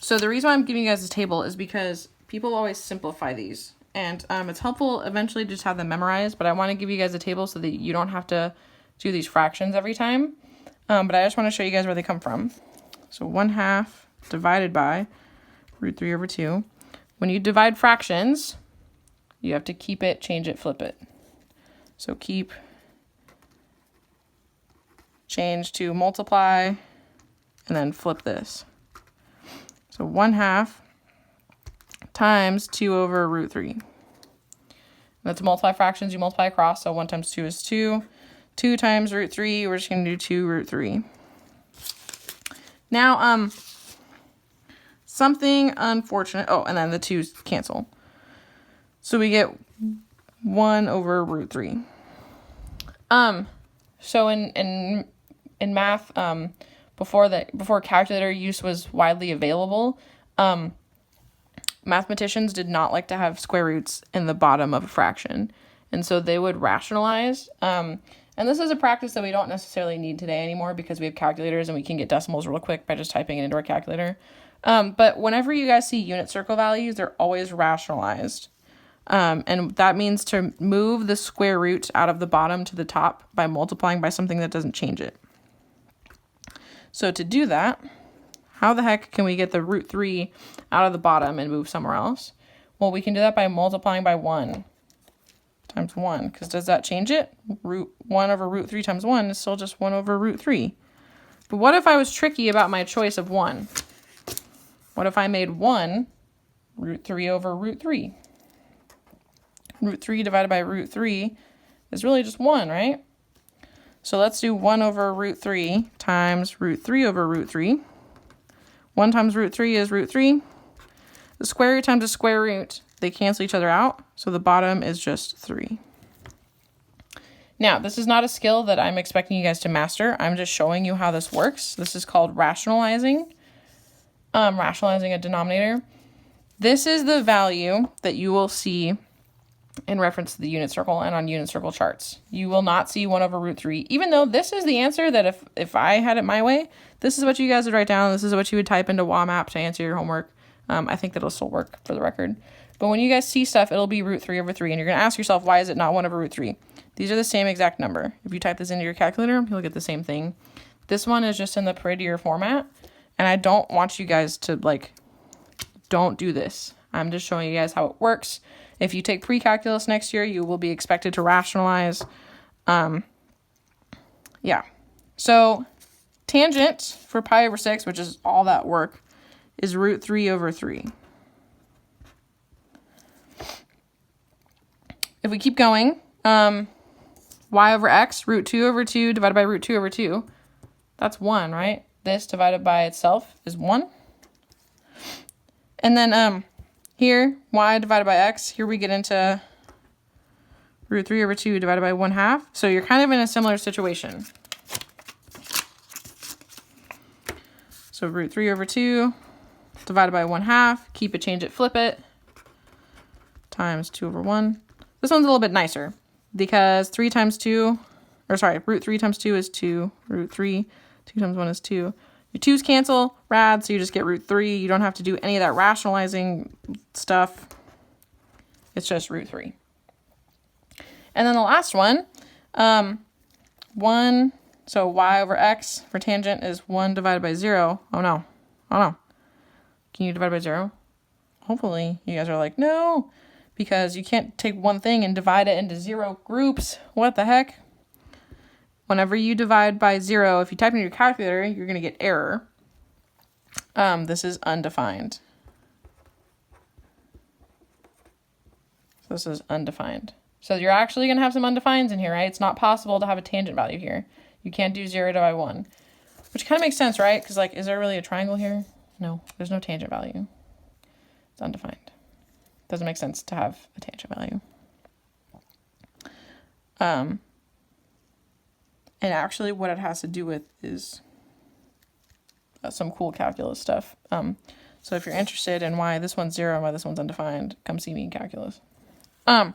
So the reason why I'm giving you guys this table is because people always simplify these. And it's helpful eventually just have them memorized, but I want to give you guys a table so that you don't have to do these fractions every time. But I just want to show you guys where they come from. So 1/2 divided by root 3 over 2. When you divide fractions, you have to keep it, change it, flip it. So keep, change to multiply, and then flip this. So 1/2 times 2 over root 3. And to multiply fractions, you multiply across. So 1 times 2 is 2. 2 times root 3, we're just going to do 2 root 3. Now, something unfortunate. Oh, and then the 2's cancel. So we get 1 over root 3. So in math, before calculator use was widely available, mathematicians did not like to have square roots in the bottom of a fraction. And so they would rationalize. And this is a practice that we don't necessarily need today anymore because we have calculators and we can get decimals real quick by just typing it into our calculator. But whenever you guys see unit circle values, they're always rationalized. And that means to move the square root out of the bottom to the top by multiplying by something that doesn't change it. So to do that, how the heck can we get the root 3 out of the bottom and move somewhere else? Well, we can do that by multiplying by 1 times 1, because does that change it? Root 1 over root 3 times 1 is still just 1 over root 3. But what if I was tricky about my choice of 1? What if I made 1 root 3 over root 3? Root 3 divided by root 3 is really just 1, right? So let's do 1 over root 3 times root 3 over root 3. 1 times root 3 is root 3. The square root times the square root, they cancel each other out. So the bottom is just 3. Now, this is not a skill that I'm expecting you guys to master. I'm just showing you how this works. This is called rationalizing. Rationalizing a denominator. This is the value that you will see in reference to the unit circle and on unit circle charts. You will not see 1 over root 3, even though this is the answer that if I had it my way, this is what you guys would write down. This is what you would type into WAMAP to answer your homework. I think that'll still work for the record. But when you guys see stuff, it'll be root 3 over 3, and you're going to ask yourself, why is it not 1 over root 3? These are the same exact number. If you type this into your calculator, you'll get the same thing. This one is just in the prettier format. And I don't want you guys to, like, don't do this. I'm just showing you guys how it works. If you take pre-calculus next year, you will be expected to rationalize. Yeah. So tangent for pi over 6, which is all that work, is root 3 over 3. If we keep going, y over x, root 2 over 2 divided by root 2 over 2. That's 1, right? This divided by itself is 1. And then here, y divided by x, here we get into root 3 over 2 divided by 1/2. So you're kind of in a similar situation. So root 3 over 2 divided by 1/2. Keep it, change it, flip it. Times 2 over 1. This one's a little bit nicer because root 3 times 2 is 2. Root 3, 2 times 1 is 2. Your 2's cancel, rad, so you just get root 3. You don't have to do any of that rationalizing stuff. It's just root 3. And then the last one, 1, so y over x for tangent is 1 divided by 0. Oh no. Can you divide by 0? Hopefully you guys are like, no, because you can't take one thing and divide it into 0 groups. What the heck? Whenever you divide by 0, if you type in your calculator, you're going to get error. This is undefined. So this is undefined. So you're actually going to have some undefineds in here, right? It's not possible to have a tangent value here. You can't do 0 divided by 1. Which kind of makes sense, right? Because, like, is there really a triangle here? No, there's no tangent value. It's undefined. Doesn't make sense to have a tangent value. And actually what it has to do with is some cool calculus stuff. So if you're interested in why this one's 0 and why this one's undefined, come see me in calculus. All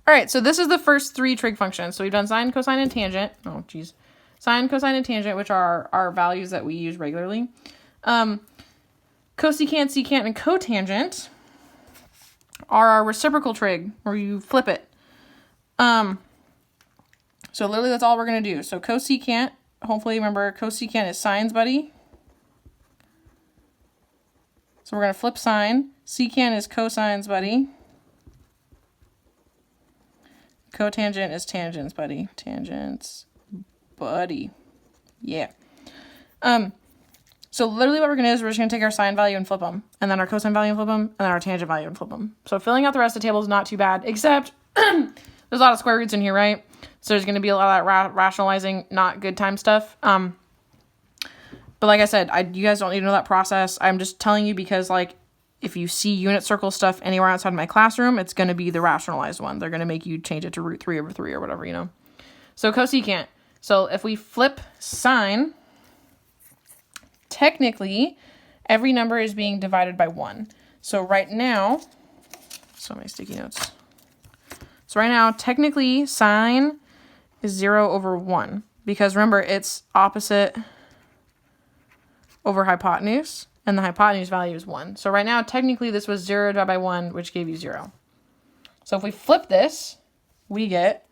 right, so this is the first 3 trig functions. So we've done sine, cosine, and tangent. Oh, geez. Sine, cosine, and tangent, which are our values that we use regularly. Cosecant, secant, and cotangent are our reciprocal trig, where you flip it. So literally that's all we're going to do. So cosecant, hopefully remember cosecant is sine's buddy. So we're going to flip sine. Secant is cosine's buddy. Cotangent is tangent's buddy. Tangent's buddy. Yeah. So literally what we're going to do is we're just going to take our sine value and flip them. And then our cosine value and flip them. And then our tangent value and flip them. So filling out the rest of the table is not too bad, except there's a lot of square roots in here, right? So there's going to be a lot of that rationalizing, not good time stuff. But like I said, you guys don't need to know that process. I'm just telling you because, like, if you see unit circle stuff anywhere outside my classroom, it's going to be the rationalized one. They're going to make you change it to root 3 over 3 or whatever, you know. So cosecant. So if we flip sine, technically, every number is being divided by 1. So right now, so many sticky notes. So right now, technically, sine is 0 over 1. Because remember, it's opposite over hypotenuse. And the hypotenuse value is 1. So right now, technically, this was 0 divided by 1, which gave you 0. So if we flip this, we get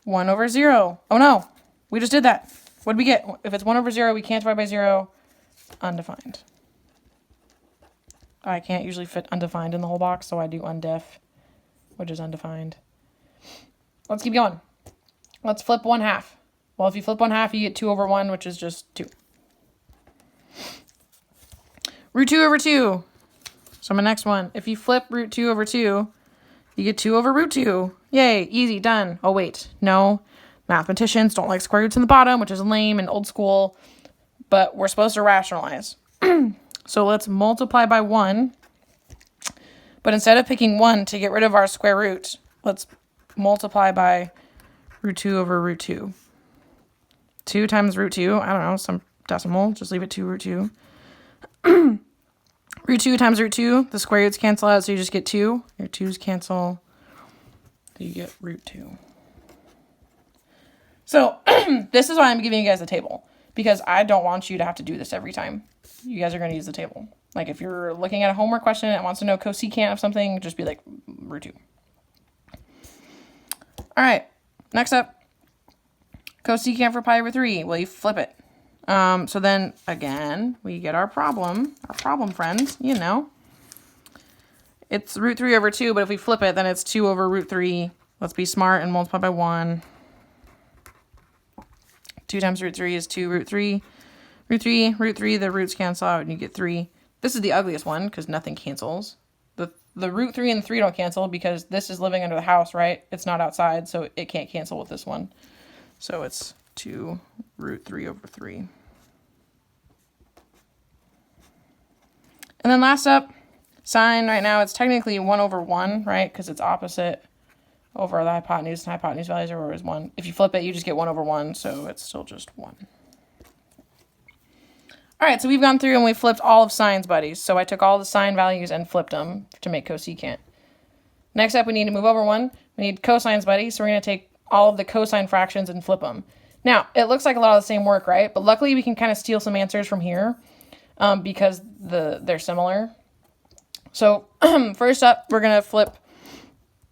1 over 0. Oh, no. We just did that. What did we get? If it's 1 over 0, we can't divide by 0. Undefined. I can't usually fit undefined in the whole box, so I do undef, which is undefined. Let's keep going. Let's flip 1/2. Well, if you flip 1/2, you get 2 over 1, which is just 2. Root 2 over 2. So my next one. If you flip root 2 over 2, you get 2 over root 2. Yay, easy, done. Oh, wait. No. Mathematicians don't like square roots in the bottom, which is lame and old school. But we're supposed to rationalize. So let's multiply by 1. But instead of picking 1 to get rid of our square root, let's multiply by root 2 over root 2. 2 times root 2, I don't know, some decimal. Just leave it 2 root 2. Root 2 times root 2, the square roots cancel out, so you just get 2. Your 2's cancel, so you get root 2. So this is why I'm giving you guys a table, because I don't want you to have to do this every time. You guys are going to use the table. Like if you're looking at a homework question and wants to know cosecant of something, just be like root 2. All right, Next up, cosecant for pi over 3. Well, you flip it. So then, again, we get our problem friends, you know. It's root 3 over 2, but if we flip it, then it's 2 over root 3. Let's be smart and multiply by 1. 2 times root 3 is 2 root 3. Root 3, the roots cancel out and you get 3. This is the ugliest one because nothing cancels. The root 3 and the 3 don't cancel because this is living under the house, right? It's not outside, so it can't cancel with this one. So it's 2 root 3 over 3. And then last up, sine right now, it's technically 1 over 1, right? Because it's opposite over the hypotenuse, and hypotenuse values are always 1. If you flip it, you just get 1 over 1, so it's still just 1. All right, so we've gone through and we flipped all of sines, buddies. So I took all the sine values and flipped them to make cosecant. Next up, we need to move over 1. We need cosines, buddies. So we're going to take all of the cosine fractions and flip them. Now, it looks like a lot of the same work, right? But luckily, we can kind of steal some answers from here because they're similar. So first up, we're going to flip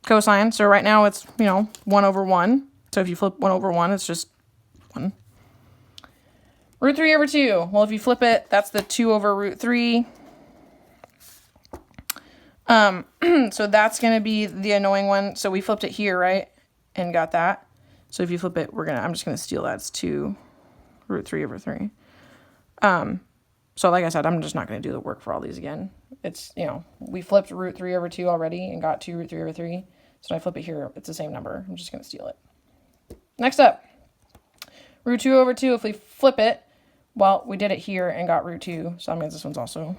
cosine. So right now, it's, 1 over 1. So if you flip 1 over 1, it's just 1. Root 3 over 2. Well, if you flip it, that's the 2 over root 3. So that's going to be the annoying one. So we flipped it here, right? And got that. So if you flip it, I'm just going to steal that. It's 2 root 3 over 3. So like I said, I'm just not going to do the work for all these again. It's, we flipped root 3 over 2 already and got 2 root 3 over 3. So when I flip it here, it's the same number. I'm just going to steal it. Next up, root 2 over 2. If we flip it, well, we did it here and got root 2, so that means this one's also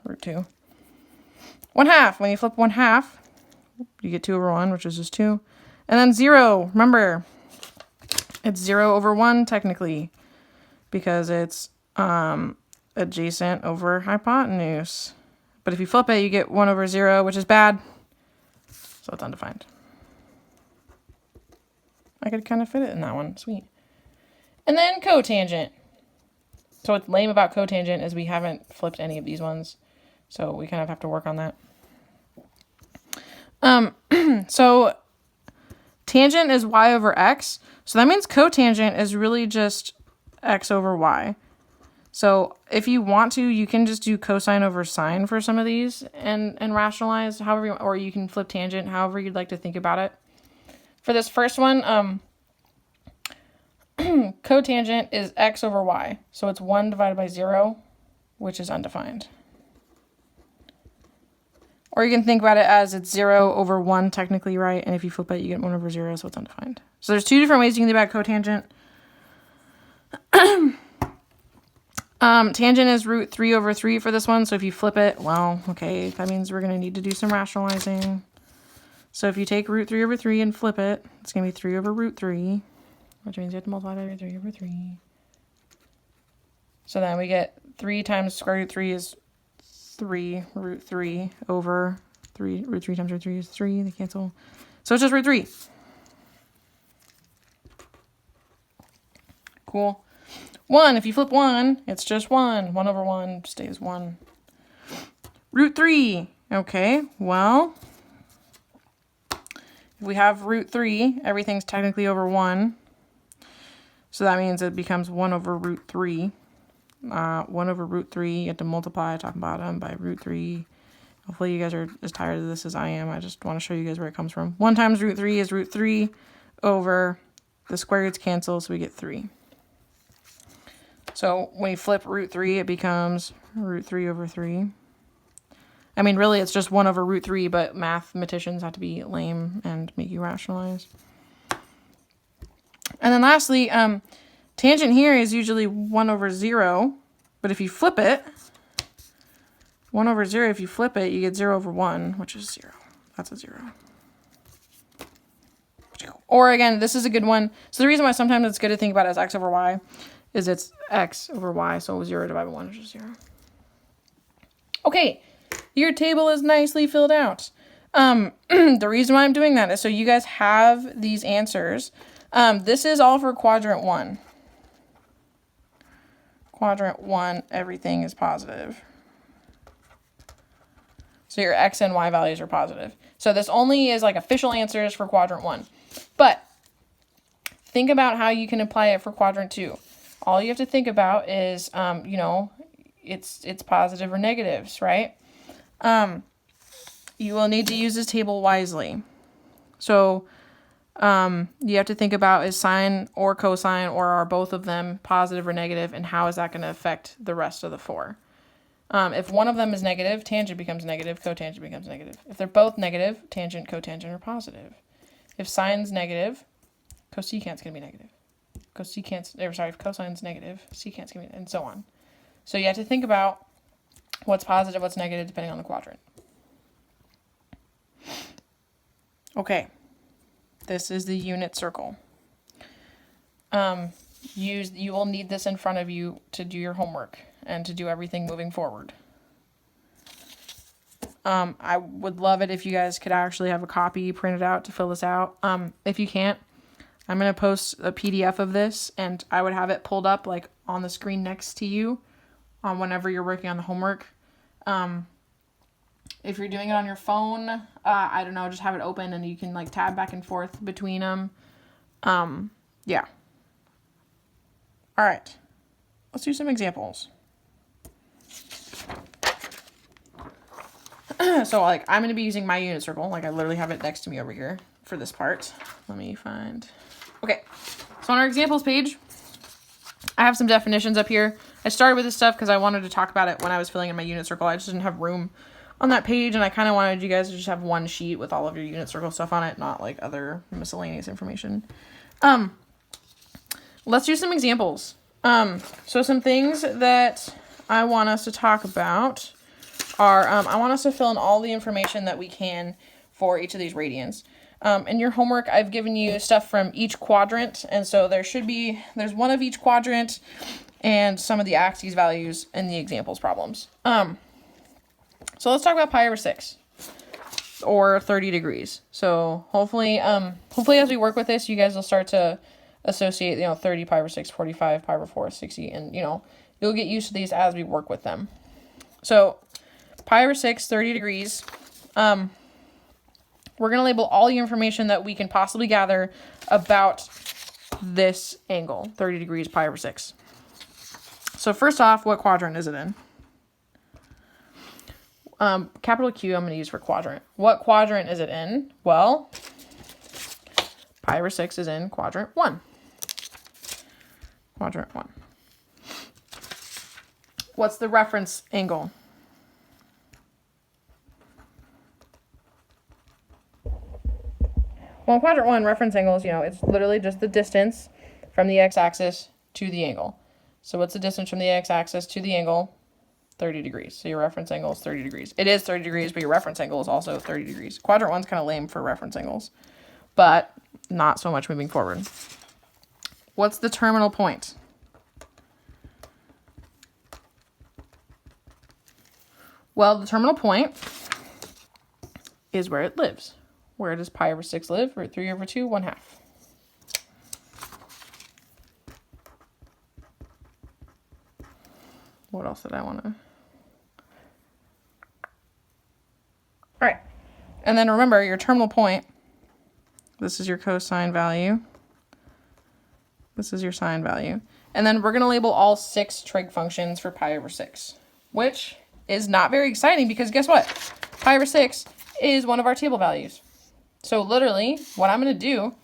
root 2. 1/2. When you flip 1/2, you get 2 over 1, which is just 2. And then 0. Remember, it's 0 over 1 technically because it's adjacent over hypotenuse. But if you flip it, you get 1 over 0, which is bad. So it's undefined. I could kind of fit it in that one. Sweet. And then cotangent. So what's lame about cotangent is we haven't flipped any of these ones. So we kind of have to work on that. So tangent is y over x. So that means cotangent is really just x over y. So if you want to, you can just do cosine over sine for some of these and rationalize however you want, or you can flip tangent, however you'd like to think about it. For this first one, cotangent is x over y. So it's 1 divided by 0, which is undefined. Or you can think about it as it's 0 over 1 technically, right? And if you flip it, you get 1 over 0, so it's undefined. So there's 2 different ways you can think about cotangent. Tangent is root 3 over 3 for this one. So if you flip it, well, okay, that means we're going to need to do some rationalizing. So if you take root 3 over 3 and flip it, it's going to be 3 over root 3. Which means you have to multiply by 3 over 3. So then we get 3 times square root 3 is 3 root 3 over 3. Root 3 times root 3 is 3. They cancel. So it's just root 3. Cool. 1. If you flip 1, it's just 1. 1 over 1 stays 1. Root 3. Okay, well, if we have root 3, everything's technically over 1. So that means it becomes 1 over root 3. 1 over root 3, you have to multiply top and bottom by root 3. Hopefully you guys are as tired of this as I am. I just want to show you guys where it comes from. 1 times root 3 is root 3 over the square roots cancel, so we get 3. So when you flip root 3, it becomes root 3 over 3. I mean, really, it's just 1 over root 3, but mathematicians have to be lame and make you rationalize. And then lastly, tangent here is usually 1 over 0, but if you flip it, 1 over 0, if you flip it, you get 0 over 1, which is 0. That's a 0. Or again, this is a good one. So the reason why sometimes it's good to think about it as x over y is it's x over y, so 0 divided by 1 is just 0. Okay, your table is nicely filled out. The reason why I'm doing that is so you guys have these answers. This is all for quadrant 1. Quadrant 1, everything is positive. So your x and y values are positive. So this only is like official answers for quadrant 1. But think about how you can apply it for quadrant 2. All you have to think about is, you know, it's positive or negatives, right? You will need to use this table wisely. So you have to think about, is sine or cosine, or are both of them positive or negative, and how is that going to affect the rest of the 4? If one of them is negative, tangent becomes negative, cotangent becomes negative. If they're both negative, tangent, cotangent are positive. If sine's negative, cosecant's going to be negative. If cosine's negative, secant's going to be, and so on. So you have to think about what's positive, what's negative, depending on the quadrant. Okay, this is the unit circle. You will need this in front of you to do your homework and to do everything moving forward. I would love it if you guys could actually have a copy printed out to fill this out. If you can't, I'm going to post a PDF of this, and I would have it pulled up like on the screen next to you whenever you're working on the homework. If you're doing it on your phone, I don't know, just have it open and you can like tab back and forth between them. Yeah. All right, let's do some examples. So like I'm going to be using my unit circle. Like I literally have it next to me over here for this part. Let me find. Okay. So on our examples page, I have some definitions up here. I started with this stuff because I wanted to talk about it when I was filling in my unit circle. I just didn't have room on that page, and I kind of wanted you guys to just have one sheet with all of your unit circle stuff on it, not like other miscellaneous information. Let's do some examples. So some things that I want us to talk about are, I want us to fill in all the information that we can for each of these radians. In your homework, I've given you stuff from each quadrant, and so there's one of each quadrant and some of the axes values in the examples problems. So let's talk about pi over 6 or 30 degrees. So hopefully as we work with this, you guys will start to associate, 30, pi over 6, 45, pi over 4, 60, and, you'll get used to these as we work with them. So pi over 6, 30 degrees. We're going to label all the information that we can possibly gather about this angle, 30 degrees, pi over 6. So first off, what quadrant is it in? Capital Q I'm going to use for quadrant. What quadrant is it in? Well, pi over 6 is in quadrant 1. Quadrant 1. What's the reference angle? Well, in quadrant 1, reference angles, it's literally just the distance from the x-axis to the angle. So what's the distance from the x-axis to the angle? 30 degrees. So your reference angle is 30 degrees. It is 30 degrees, but your reference angle is also 30 degrees. Quadrant 1's kind of lame for reference angles, but not so much moving forward. What's the terminal point? Well, the terminal point is where it lives. Where does pi over 6 live? Root 3 over 2, 1/2. What else did I want to... All right. And then remember your terminal point. This is your cosine value. This is your sine value. And then we're going to label all 6 trig functions for pi over 6, which is not very exciting because guess what? Pi over 6 is one of our table values. So literally what I'm going to do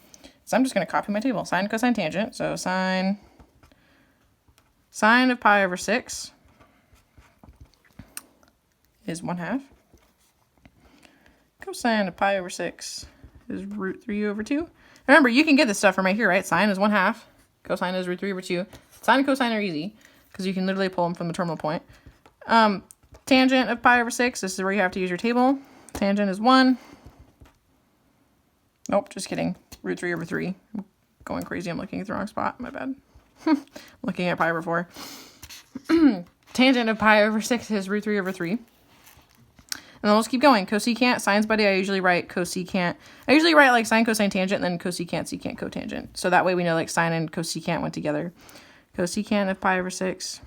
is I'm just going to copy my table. Sine, cosine, tangent. So sine of pi over 6 is 1/2. Cosine of pi over 6 is root 3 over 2. Remember, you can get this stuff from right here, right? Sine is 1/2. Cosine is root 3 over 2. Sine and cosine are easy because you can literally pull them from the terminal point. Tangent of pi over 6, this is where you have to use your table. Tangent is 1. Nope, just kidding. Root 3 over 3. I'm going crazy. I'm looking at the wrong spot. My bad. Looking at pi over 4. Tangent of pi over 6 is root 3 over 3. And then let's keep going. Cosecant, sines buddy, I usually write cosecant. I usually write like sine, cosine, tangent, and then cosecant, secant, cotangent. So that way we know like sine and cosecant went together. Cosecant of pi over 6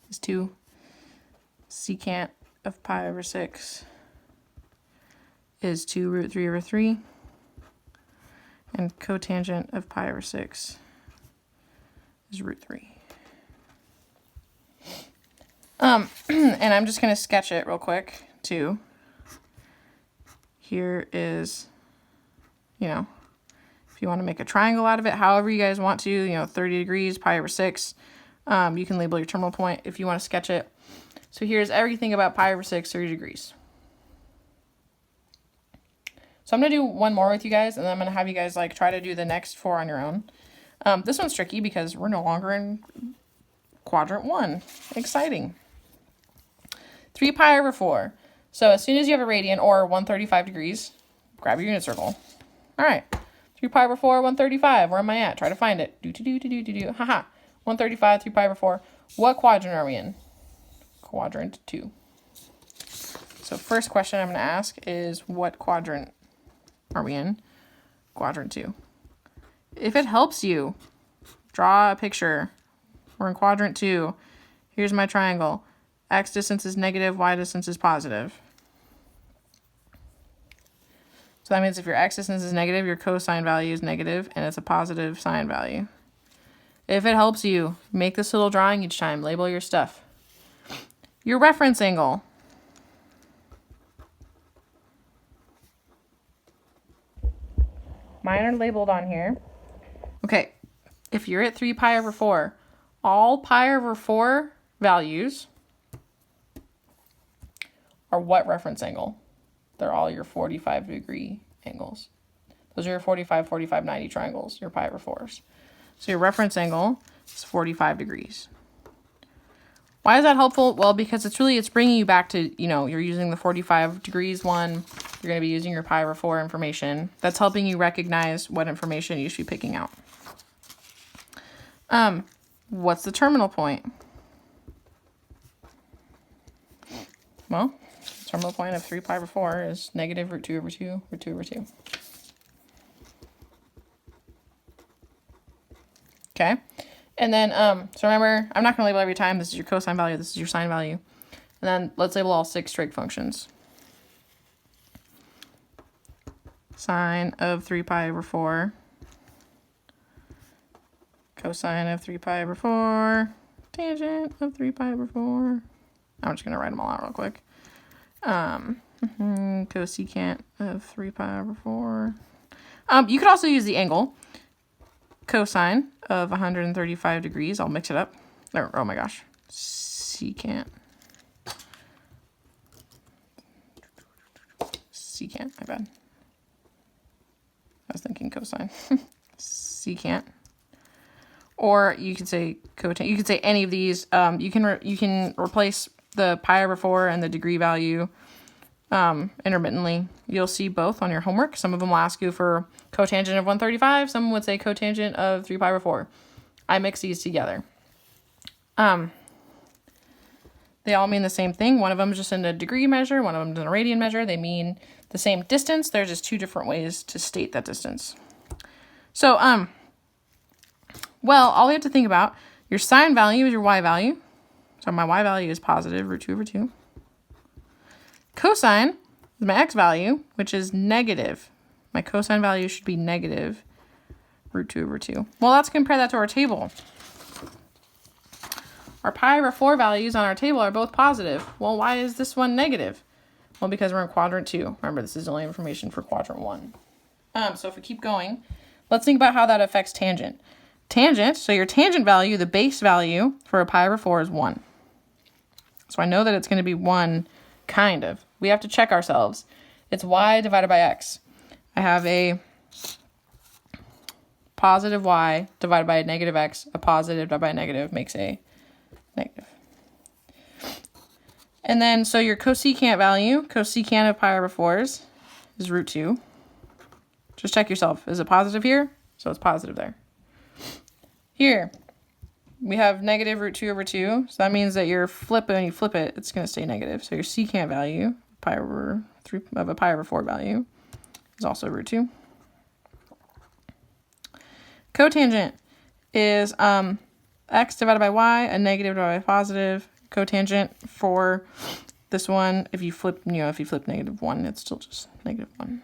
is 2. Secant of pi over 6 is 2 root 3 over 3. And cotangent of pi over 6 is root 3. And I'm just going to sketch it real quick, too. Here is, you know, if you want to make a triangle out of it, however you guys want to, you know, 30 degrees, pi over 6. You can label your terminal point if you want to sketch it. So here's everything about pi over 6, 30 degrees. So I'm going to do one more with you guys, and then I'm going to have you guys like try to do the next 4 on your own. This one's tricky because we're no longer in quadrant 1. Exciting. 3 pi over 4. So as soon as you have a radian or 135 degrees, grab your unit circle. All right. 3 pi over 4, 135. Where am I at? Try to find it. Haha. 135, 3 pi over 4. What quadrant are we in? Quadrant 2. So first question I'm going to ask is, what quadrant are we in? Quadrant 2. If it helps you, draw a picture. We're in quadrant 2. Here's my triangle. X distance is negative, y distance is positive. So that means if your x distance is negative, your cosine value is negative, and it's a positive sine value. If it helps you, make this little drawing each time. Label your stuff. Your reference angle. Mine are labeled on here. Okay, if you're at 3 pi over 4, all pi over 4 values are what reference angle? They're all your 45 degree angles. Those are your 45, 45, 90 triangles, your pi over 4s. So your reference angle is 45 degrees. Why is that helpful? Well, because it's bringing you back to, you know, you're using the 45 degrees one. You're going to be using your pi over 4 information. That's helping you recognize what information you should be picking out. What's the terminal point? Well, the terminal point of 3 pi over 4 is negative root 2 over 2, root 2 over 2. Okay. And then, so remember, I'm not going to label every time. This is your cosine value. This is your sine value. And then let's label all 6 trig functions. Sine of 3 pi over 4. Cosine of 3 pi over 4. Tangent of 3 pi over 4. I'm just going to write them all out real quick. Cosecant of 3 pi over 4. You could also use the angle. Cosine of 135 degrees. I'll mix it up. Oh my gosh. Secant. Secant, my bad. I was thinking cosine. Secant. Or you could say cotangent. You could say any of these. You can replace the pi over 4 and the degree value intermittently. You'll see both on your homework. Some of them will ask you for cotangent of 135. Some would say cotangent of 3 pi over 4. I mix these together. They all mean the same thing. One of them is just in a degree measure. One of them is in a radian measure. They mean the same distance. There's just 2 different ways to state that distance. So, well, all we have to think about, your sine value is your y value. So my y value is positive, root 2 over 2. Cosine is my x value, which is negative. My cosine value should be negative, root 2 over 2. Well, let's compare that to our table. Our pi over 4 values on our table are both positive. Well, why is this one negative? Well, because we're in quadrant 2. Remember, this is only information for quadrant 1. So if we keep going, let's think about how that affects tangent. Tangent, so your tangent value, the base value for a pi over 4 is 1. So I know that it's going to be 1, kind of. We have to check ourselves. It's y divided by x. I have a positive y divided by a negative x. A positive divided by a negative makes a negative. And then, so your cosecant value, cosecant of pi over 4s is root 2. Just check yourself. Is it positive here? So it's positive there. Here, we have negative root 2 over 2. So that means that when you flip it, it's going to stay negative. So your secant value, pi over 3 of a pi over 4 value, is also root 2. Cotangent is x divided by y, a negative divided by positive. Cotangent for this one, if you flip negative 1, it's still just negative 1.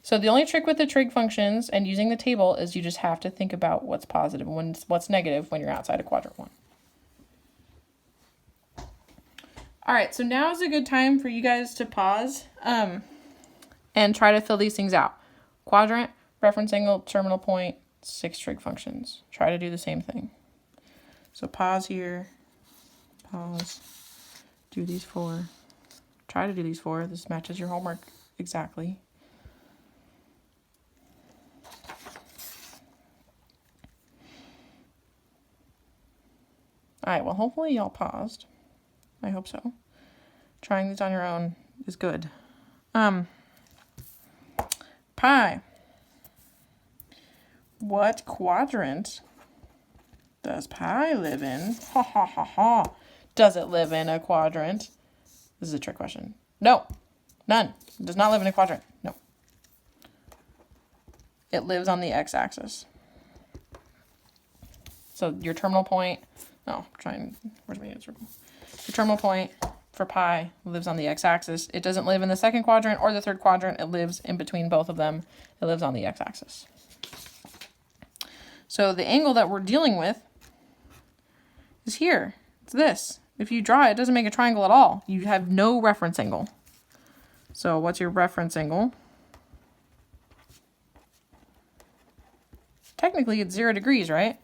So the only trick with the trig functions and using the table is you just have to think about what's positive and what's negative when you're outside of quadrant 1. All right, so now is a good time for you guys to pause and try to fill these things out. Quadrant, reference angle, terminal point, 6 trig functions. Try to do the same thing. So pause here, pause, do these 4. Try to do these 4. This matches your homework exactly. All right, well, hopefully y'all paused. I hope so. Trying these on your own is good. Pi. What quadrant does pi live in? Ha ha ha ha. Does it live in a quadrant? This is a trick question. No, none. It does not live in a quadrant. No. It lives on the x-axis. So your terminal point, where's my answer? Your terminal point for pi lives on the x-axis. It doesn't live in the second quadrant or the third quadrant. It lives in between both of them. It lives on the x-axis. So the angle that we're dealing with is here. It's this. If you draw it, it doesn't make a triangle at all. You have no reference angle. So what's your reference angle? Technically, it's 0 degrees, right?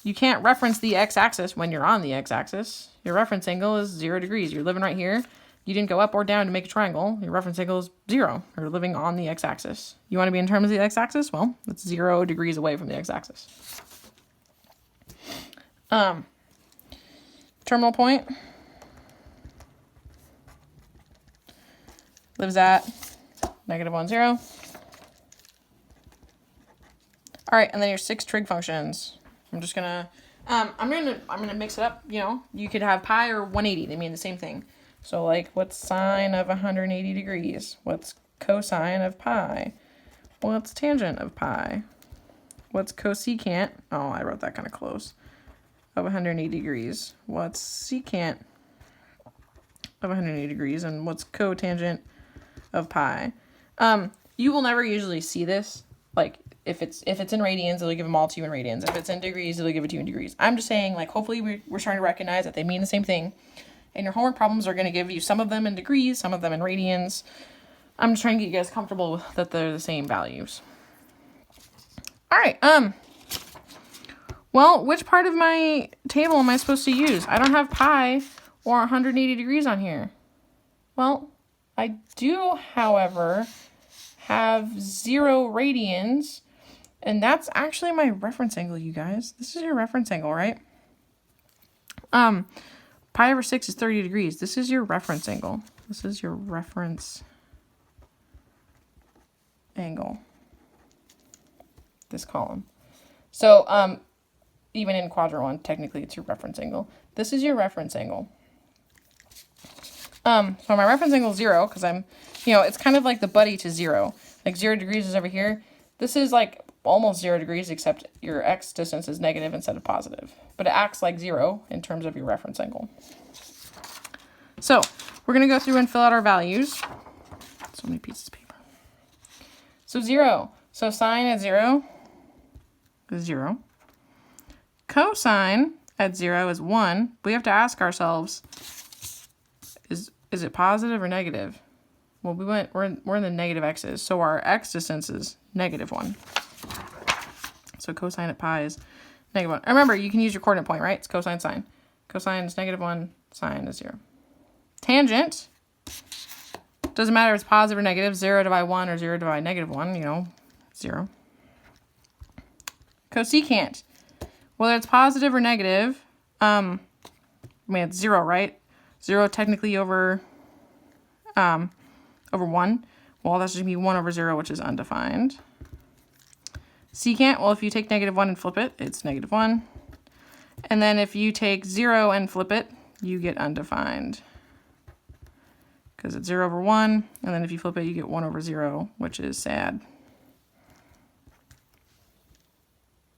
You can't reference the x-axis when you're on the x-axis. Your reference angle is 0 degrees. You're living right here. You didn't go up or down to make a triangle. Your reference angle is 0. You're living on the x-axis. You want to be in terms of the x-axis? Well, it's 0 degrees away from the x-axis. Terminal point lives at -1, 0. All right, and then your 6 trig functions. I'm just gonna, I'm gonna mix it up. You know, you could have pi or 180. They mean the same thing. So like, what's sine of 180 degrees? What's cosine of pi? What's tangent of pi? What's cosecant? Oh, I wrote that kind of close. Of 180 degrees. What's secant of 180 degrees? And what's cotangent of pi? You will never usually see this. Like, if it's in radians, it'll give them all to you in radians. If it's in degrees, it'll give it to you in degrees. I'm just saying, like, hopefully we're starting to recognize that they mean the same thing. And your homework problems are going to give you some of them in degrees, some of them in radians. I'm just trying to get you guys comfortable that they're the same values. All right, well, which part of my table am I supposed to use? I don't have pi or 180 degrees on here. Well, I do, however, have 0 radians, and that's actually my reference angle, you guys. This is your reference angle, right? Pi over 6 is 30 degrees. This is your reference angle. This is your reference angle. This column. So, even in quadrant 1, technically it's your reference angle. This is your reference angle. So my reference angle is 0, because I'm, it's kind of like the buddy to 0. Like 0 degrees is over here. This is like almost 0 degrees, except your x distance is negative instead of positive. But it acts like 0 in terms of your reference angle. So we're going to go through and fill out our values. So many pieces of paper. So 0. So sine at 0 is 0. Cosine at 0 is 1. We have to ask ourselves, is it positive or negative? Well, we're in the negative x's, so our x distance is -1. So cosine at pi is -1. Remember, you can use your coordinate point, right? It's cosine sine. Cosine is -1, sine is 0. Tangent, doesn't matter if it's positive or negative, 0 divided by 1 or 0 divided by -1, 0. Cosecant, whether it's positive or negative, it's 0, right? 0 technically over 1. Well, that's just going to be 1 over 0, which is undefined. Secant, well, if you take -1 and flip it, it's -1. And then if you take 0 and flip it, you get undefined. Because it's 0 over 1. And then if you flip it, you get 1 over 0, which is sad.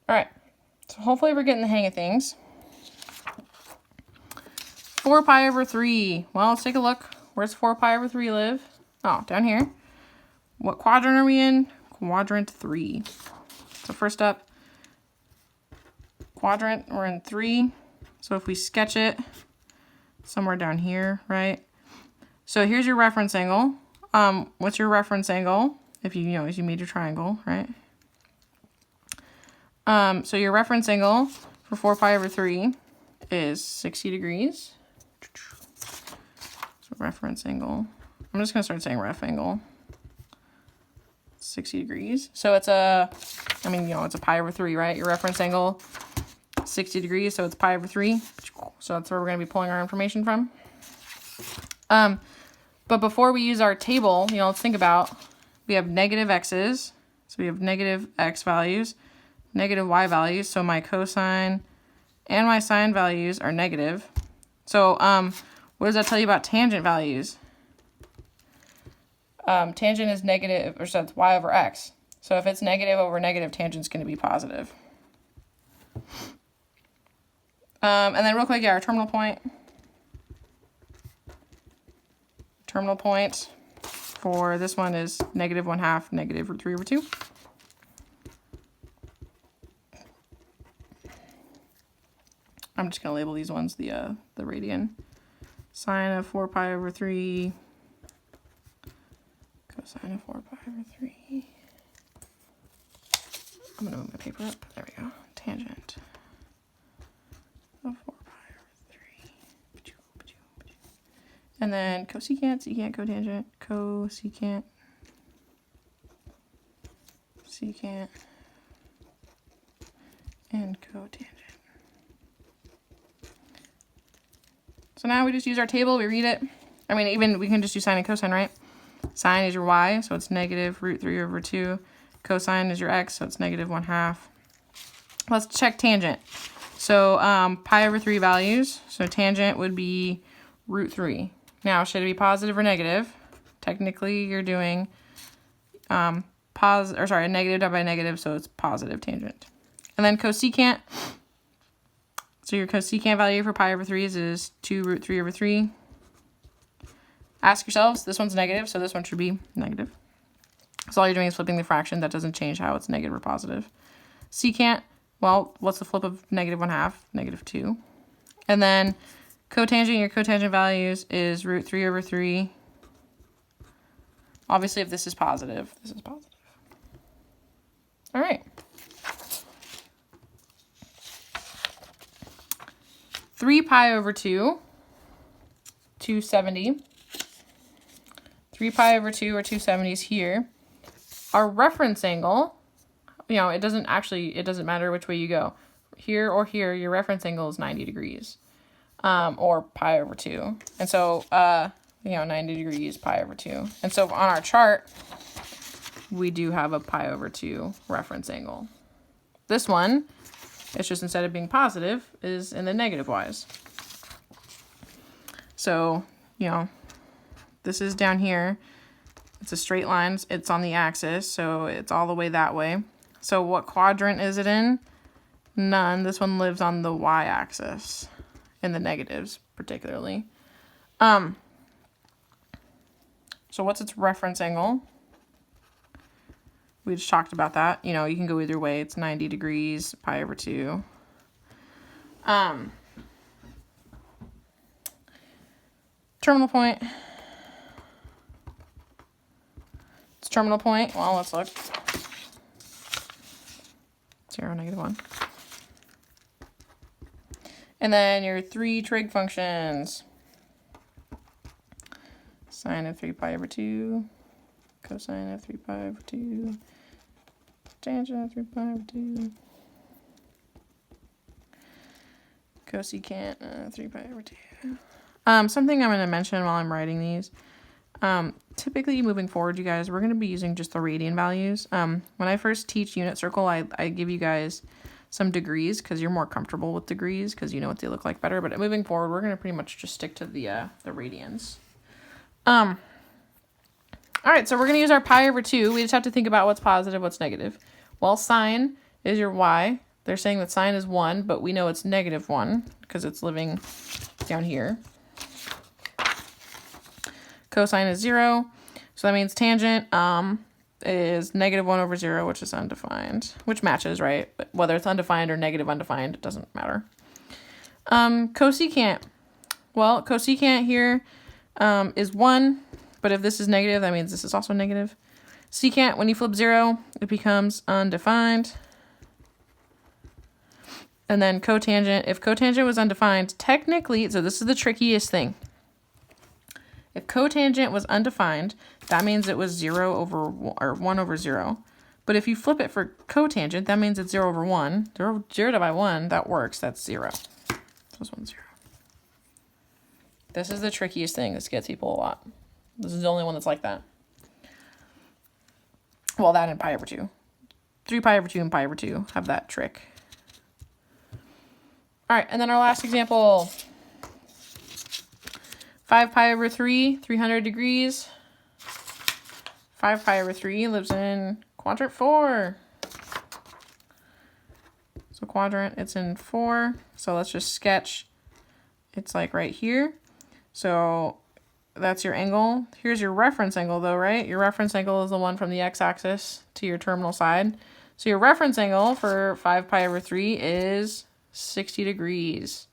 All right. So hopefully we're getting the hang of things. 4 pi over 3. Well, let's take a look. Where's 4 pi over 3 live? Oh, down here. what quadrant are we in? Quadrant 3. So first up, quadrant, we're in 3. So if we sketch it somewhere down here, right? So here's your reference angle. What's your reference angle? If you know, as you made your triangle, right? So your reference angle for 4 pi over 3 is 60 degrees. So reference angle. I'm just going to start saying ref angle. 60 degrees. So it's it's a pi over 3, right? Your reference angle, 60 degrees, so it's pi over 3. So that's where we're going to be pulling our information from. But before we use our table, let's think about, we have negative x's. So we have negative x values, negative y values. So my cosine and my sine values are negative. So what does that tell you about tangent values? Tangent is negative, or so it's y over x. So if it's negative over negative, tangent's going to be positive. And then real quick, our terminal point. Terminal point for this one is negative 1/2, negative root 3 over 2. I'm just going to label these ones the radian. Sine of 4 pi over 3. Cosine of 4 pi over 3. I'm going to move my paper up. There we go. Tangent of 4 pi over 3. And then cosecant, secant, cotangent, cosecant, secant, and cotangent. So now we just use our table, we read it. I mean, even we can just do sine and cosine, right? Sine is your y, so it's negative root 3 over 2. Cosine is your x, so it's negative 1/2. Let's check tangent. So pi over 3 values. So tangent would be root 3. Now, should it be positive or negative? Technically, you're doing negative divided by negative, so it's positive tangent. And then cosecant. So your cosecant value for pi over 3 is 2 root 3 over 3. Ask yourselves, this one's negative, so this one should be negative. So all you're doing is flipping the fraction. That doesn't change how it's negative or positive. Secant, well, what's the flip of negative 1/2? Negative 2. And then cotangent, your cotangent values is root 3 over 3. Obviously, if this is positive, this is positive. All right. 3 pi over 2, 270. 3 pi over 2 or 270 is here. Our reference angle, it doesn't matter which way you go. Here or here, your reference angle is 90 degrees. Or pi over 2. And so, 90 degrees, pi over 2. And so on our chart, we do have a pi over 2 reference angle. This one, it's just instead of being positive, is in the negative wise. So, this is down here. It's a straight line. It's on the axis, so it's all the way that way. So what quadrant is it in? None. This one lives on the y-axis, in the negatives particularly. So what's its reference angle? We just talked about that. You can go either way. It's 90 degrees, pi over 2. Terminal point. It's terminal point. Well, let's look. 0, -1. And then your 3 trig functions. Sine of 3 pi over 2. Cosine of 3 pi over 2. Tangent of 3 pi over 2. Cosecant 3 pi over 2. Something I'm going to mention while I'm writing these. Typically moving forward, you guys, we're going to be using just the radian values. When I first teach unit circle, I give you guys some degrees because you're more comfortable with degrees because you know what they look like better. But moving forward, we're going to pretty much just stick to the radians. All right, so we're going to use our pi over 2. We just have to think about what's positive, what's negative. Well, sine is your y. They're saying that sine is 1, but we know it's -1 because it's living down here. Cosine is 0. So that means tangent, is -1/0, which is undefined, which matches, right? But whether it's undefined or negative undefined, it doesn't matter. Cosecant. Well, cosecant here is 1, but if this is negative, that means this is also negative. Secant, when you flip 0, it becomes undefined. And then cotangent, if cotangent was undefined, technically, so this is the trickiest thing. If cotangent was undefined, that means it was 0 over, or 1/0. But if you flip it for cotangent, that means it's 0/1. 0 divided by 1, that works, that's 0. So this one's 0. This is the trickiest thing. This gets people a lot. This is the only one that's like that. Well, that and pi over 2. 3 pi over 2 and pi over 2 have that trick. All right, and then our last example. 5 pi over 3, 300 degrees. 5 pi over 3 lives in quadrant 4. So quadrant, it's in 4. So let's just sketch. It's like right here. So that's your angle. Here's your reference angle though, right? Your reference angle is the one from the x-axis to your terminal side. So your reference angle for 5 pi over 3 is 60 degrees.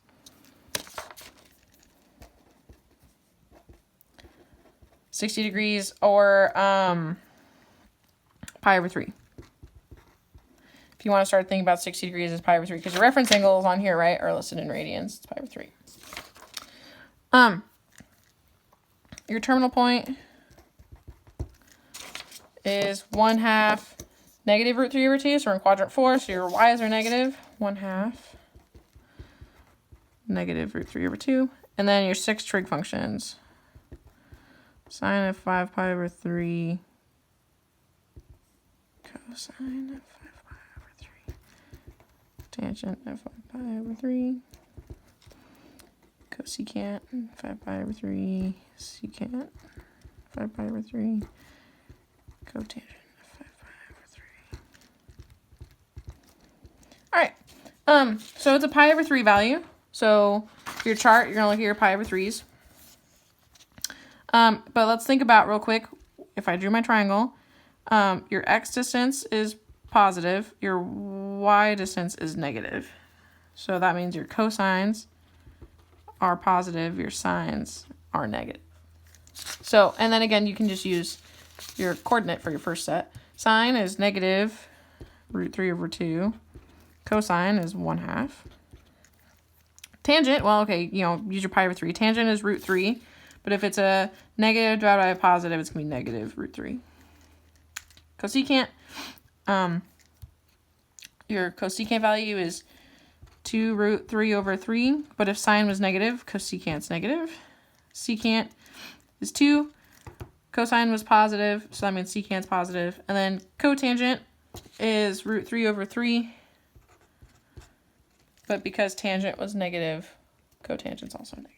Or pi over 3. If you want to start thinking about 60 degrees as pi over 3, because your reference angle is on here, right? Or listed in radians, it's pi over 3. Your terminal point is 1/2 -√3/2. So we're in quadrant 4, so your y's are negative. 1/2 -√3/2. And then your 6 trig functions. Sine of 5 pi over 3. Cosine of 5 pi over 3. Tangent of 5 pi over 3. Cosecant 5 pi over 3. Secant 5 pi over 3. Cotangent of 5 pi over 3. All right. So it's a pi over 3 value. So for your chart, you're gonna look at your pi over 3s. But let's think about real quick. If I drew my triangle, your x distance is positive, your y distance is negative. So that means your cosines are positive, your sines are negative. So, and then again, you can just use your coordinate for your first set. Sine is -√3/2. Cosine is 1/2. Tangent, well, okay, use your pi over 3. Tangent is √3. But if it's a negative divided by a positive, it's going to be -√3. Cosecant, your cosecant value is 2√3/3. But if sine was negative, cosecant's negative. Secant is 2. Cosine was positive, so that means secant's positive. And then cotangent is √3/3. But because tangent was negative, cotangent's also negative.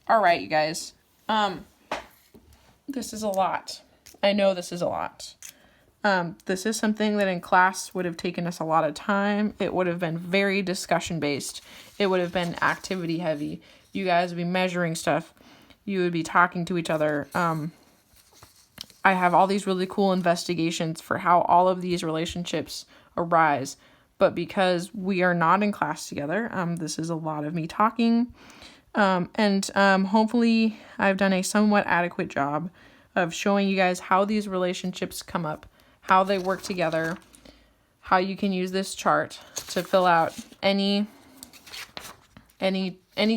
All right, you guys. This is a lot. I know this is a lot. This is something that in class would have taken us a lot of time. It would have been very discussion-based. It would have been activity-heavy. You guys would be measuring stuff. You would be talking to each other. I have all these really cool investigations for how all of these relationships arise. But because we are not in class together, this is a lot of me talking. Hopefully I've done a somewhat adequate job of showing you guys how these relationships come up, how they work together, how you can use this chart to fill out any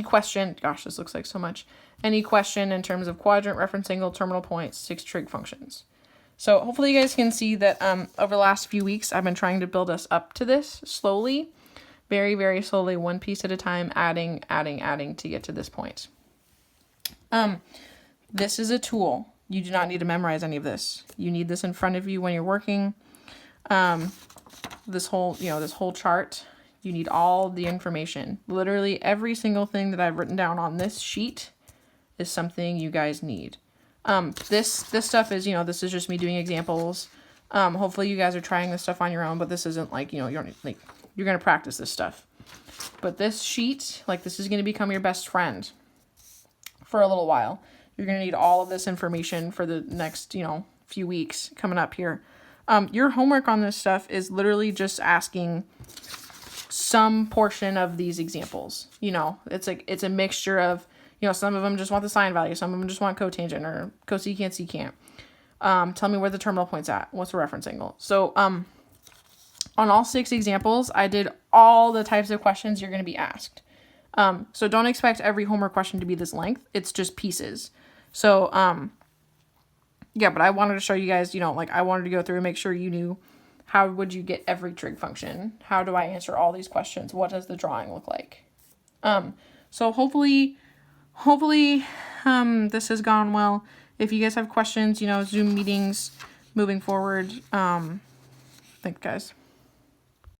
question. Gosh, this looks like so much. Any question in terms of quadrant, reference angle, terminal points, 6 trig functions. So hopefully you guys can see that over the last few weeks, I've been trying to build us up to this slowly. Very, very slowly, one piece at a time, adding to get to this point. This is a tool. You do not need to memorize any of this. You need this in front of you when you're working. This whole chart, you need all the information. Literally every single thing that I've written down on this sheet is something you guys need. This stuff is, this is just me doing examples. Hopefully you guys are trying this stuff on your own, but this isn't like, you're going to practice this stuff. But this sheet, this is going to become your best friend for a little while. You're going to need all of this information for the next, few weeks coming up here. Your homework on this stuff is literally just asking some portion of these examples. You know, it's like, it's a mixture of, you know, some of them just want the sine value, some of them just want cotangent or cosecant, secant. Tell me where the terminal point's at. What's the reference angle? So, on all 6 examples, I did all the types of questions you're going to be asked. So don't expect every homework question to be this length. It's just pieces. So, yeah, but I wanted to show you guys, you know, like I wanted to go through and make sure you knew how would you get every trig function? How do I answer all these questions? What does the drawing look like? So hopefully, this has gone well. If you guys have questions, you know, Zoom meetings moving forward, thanks guys.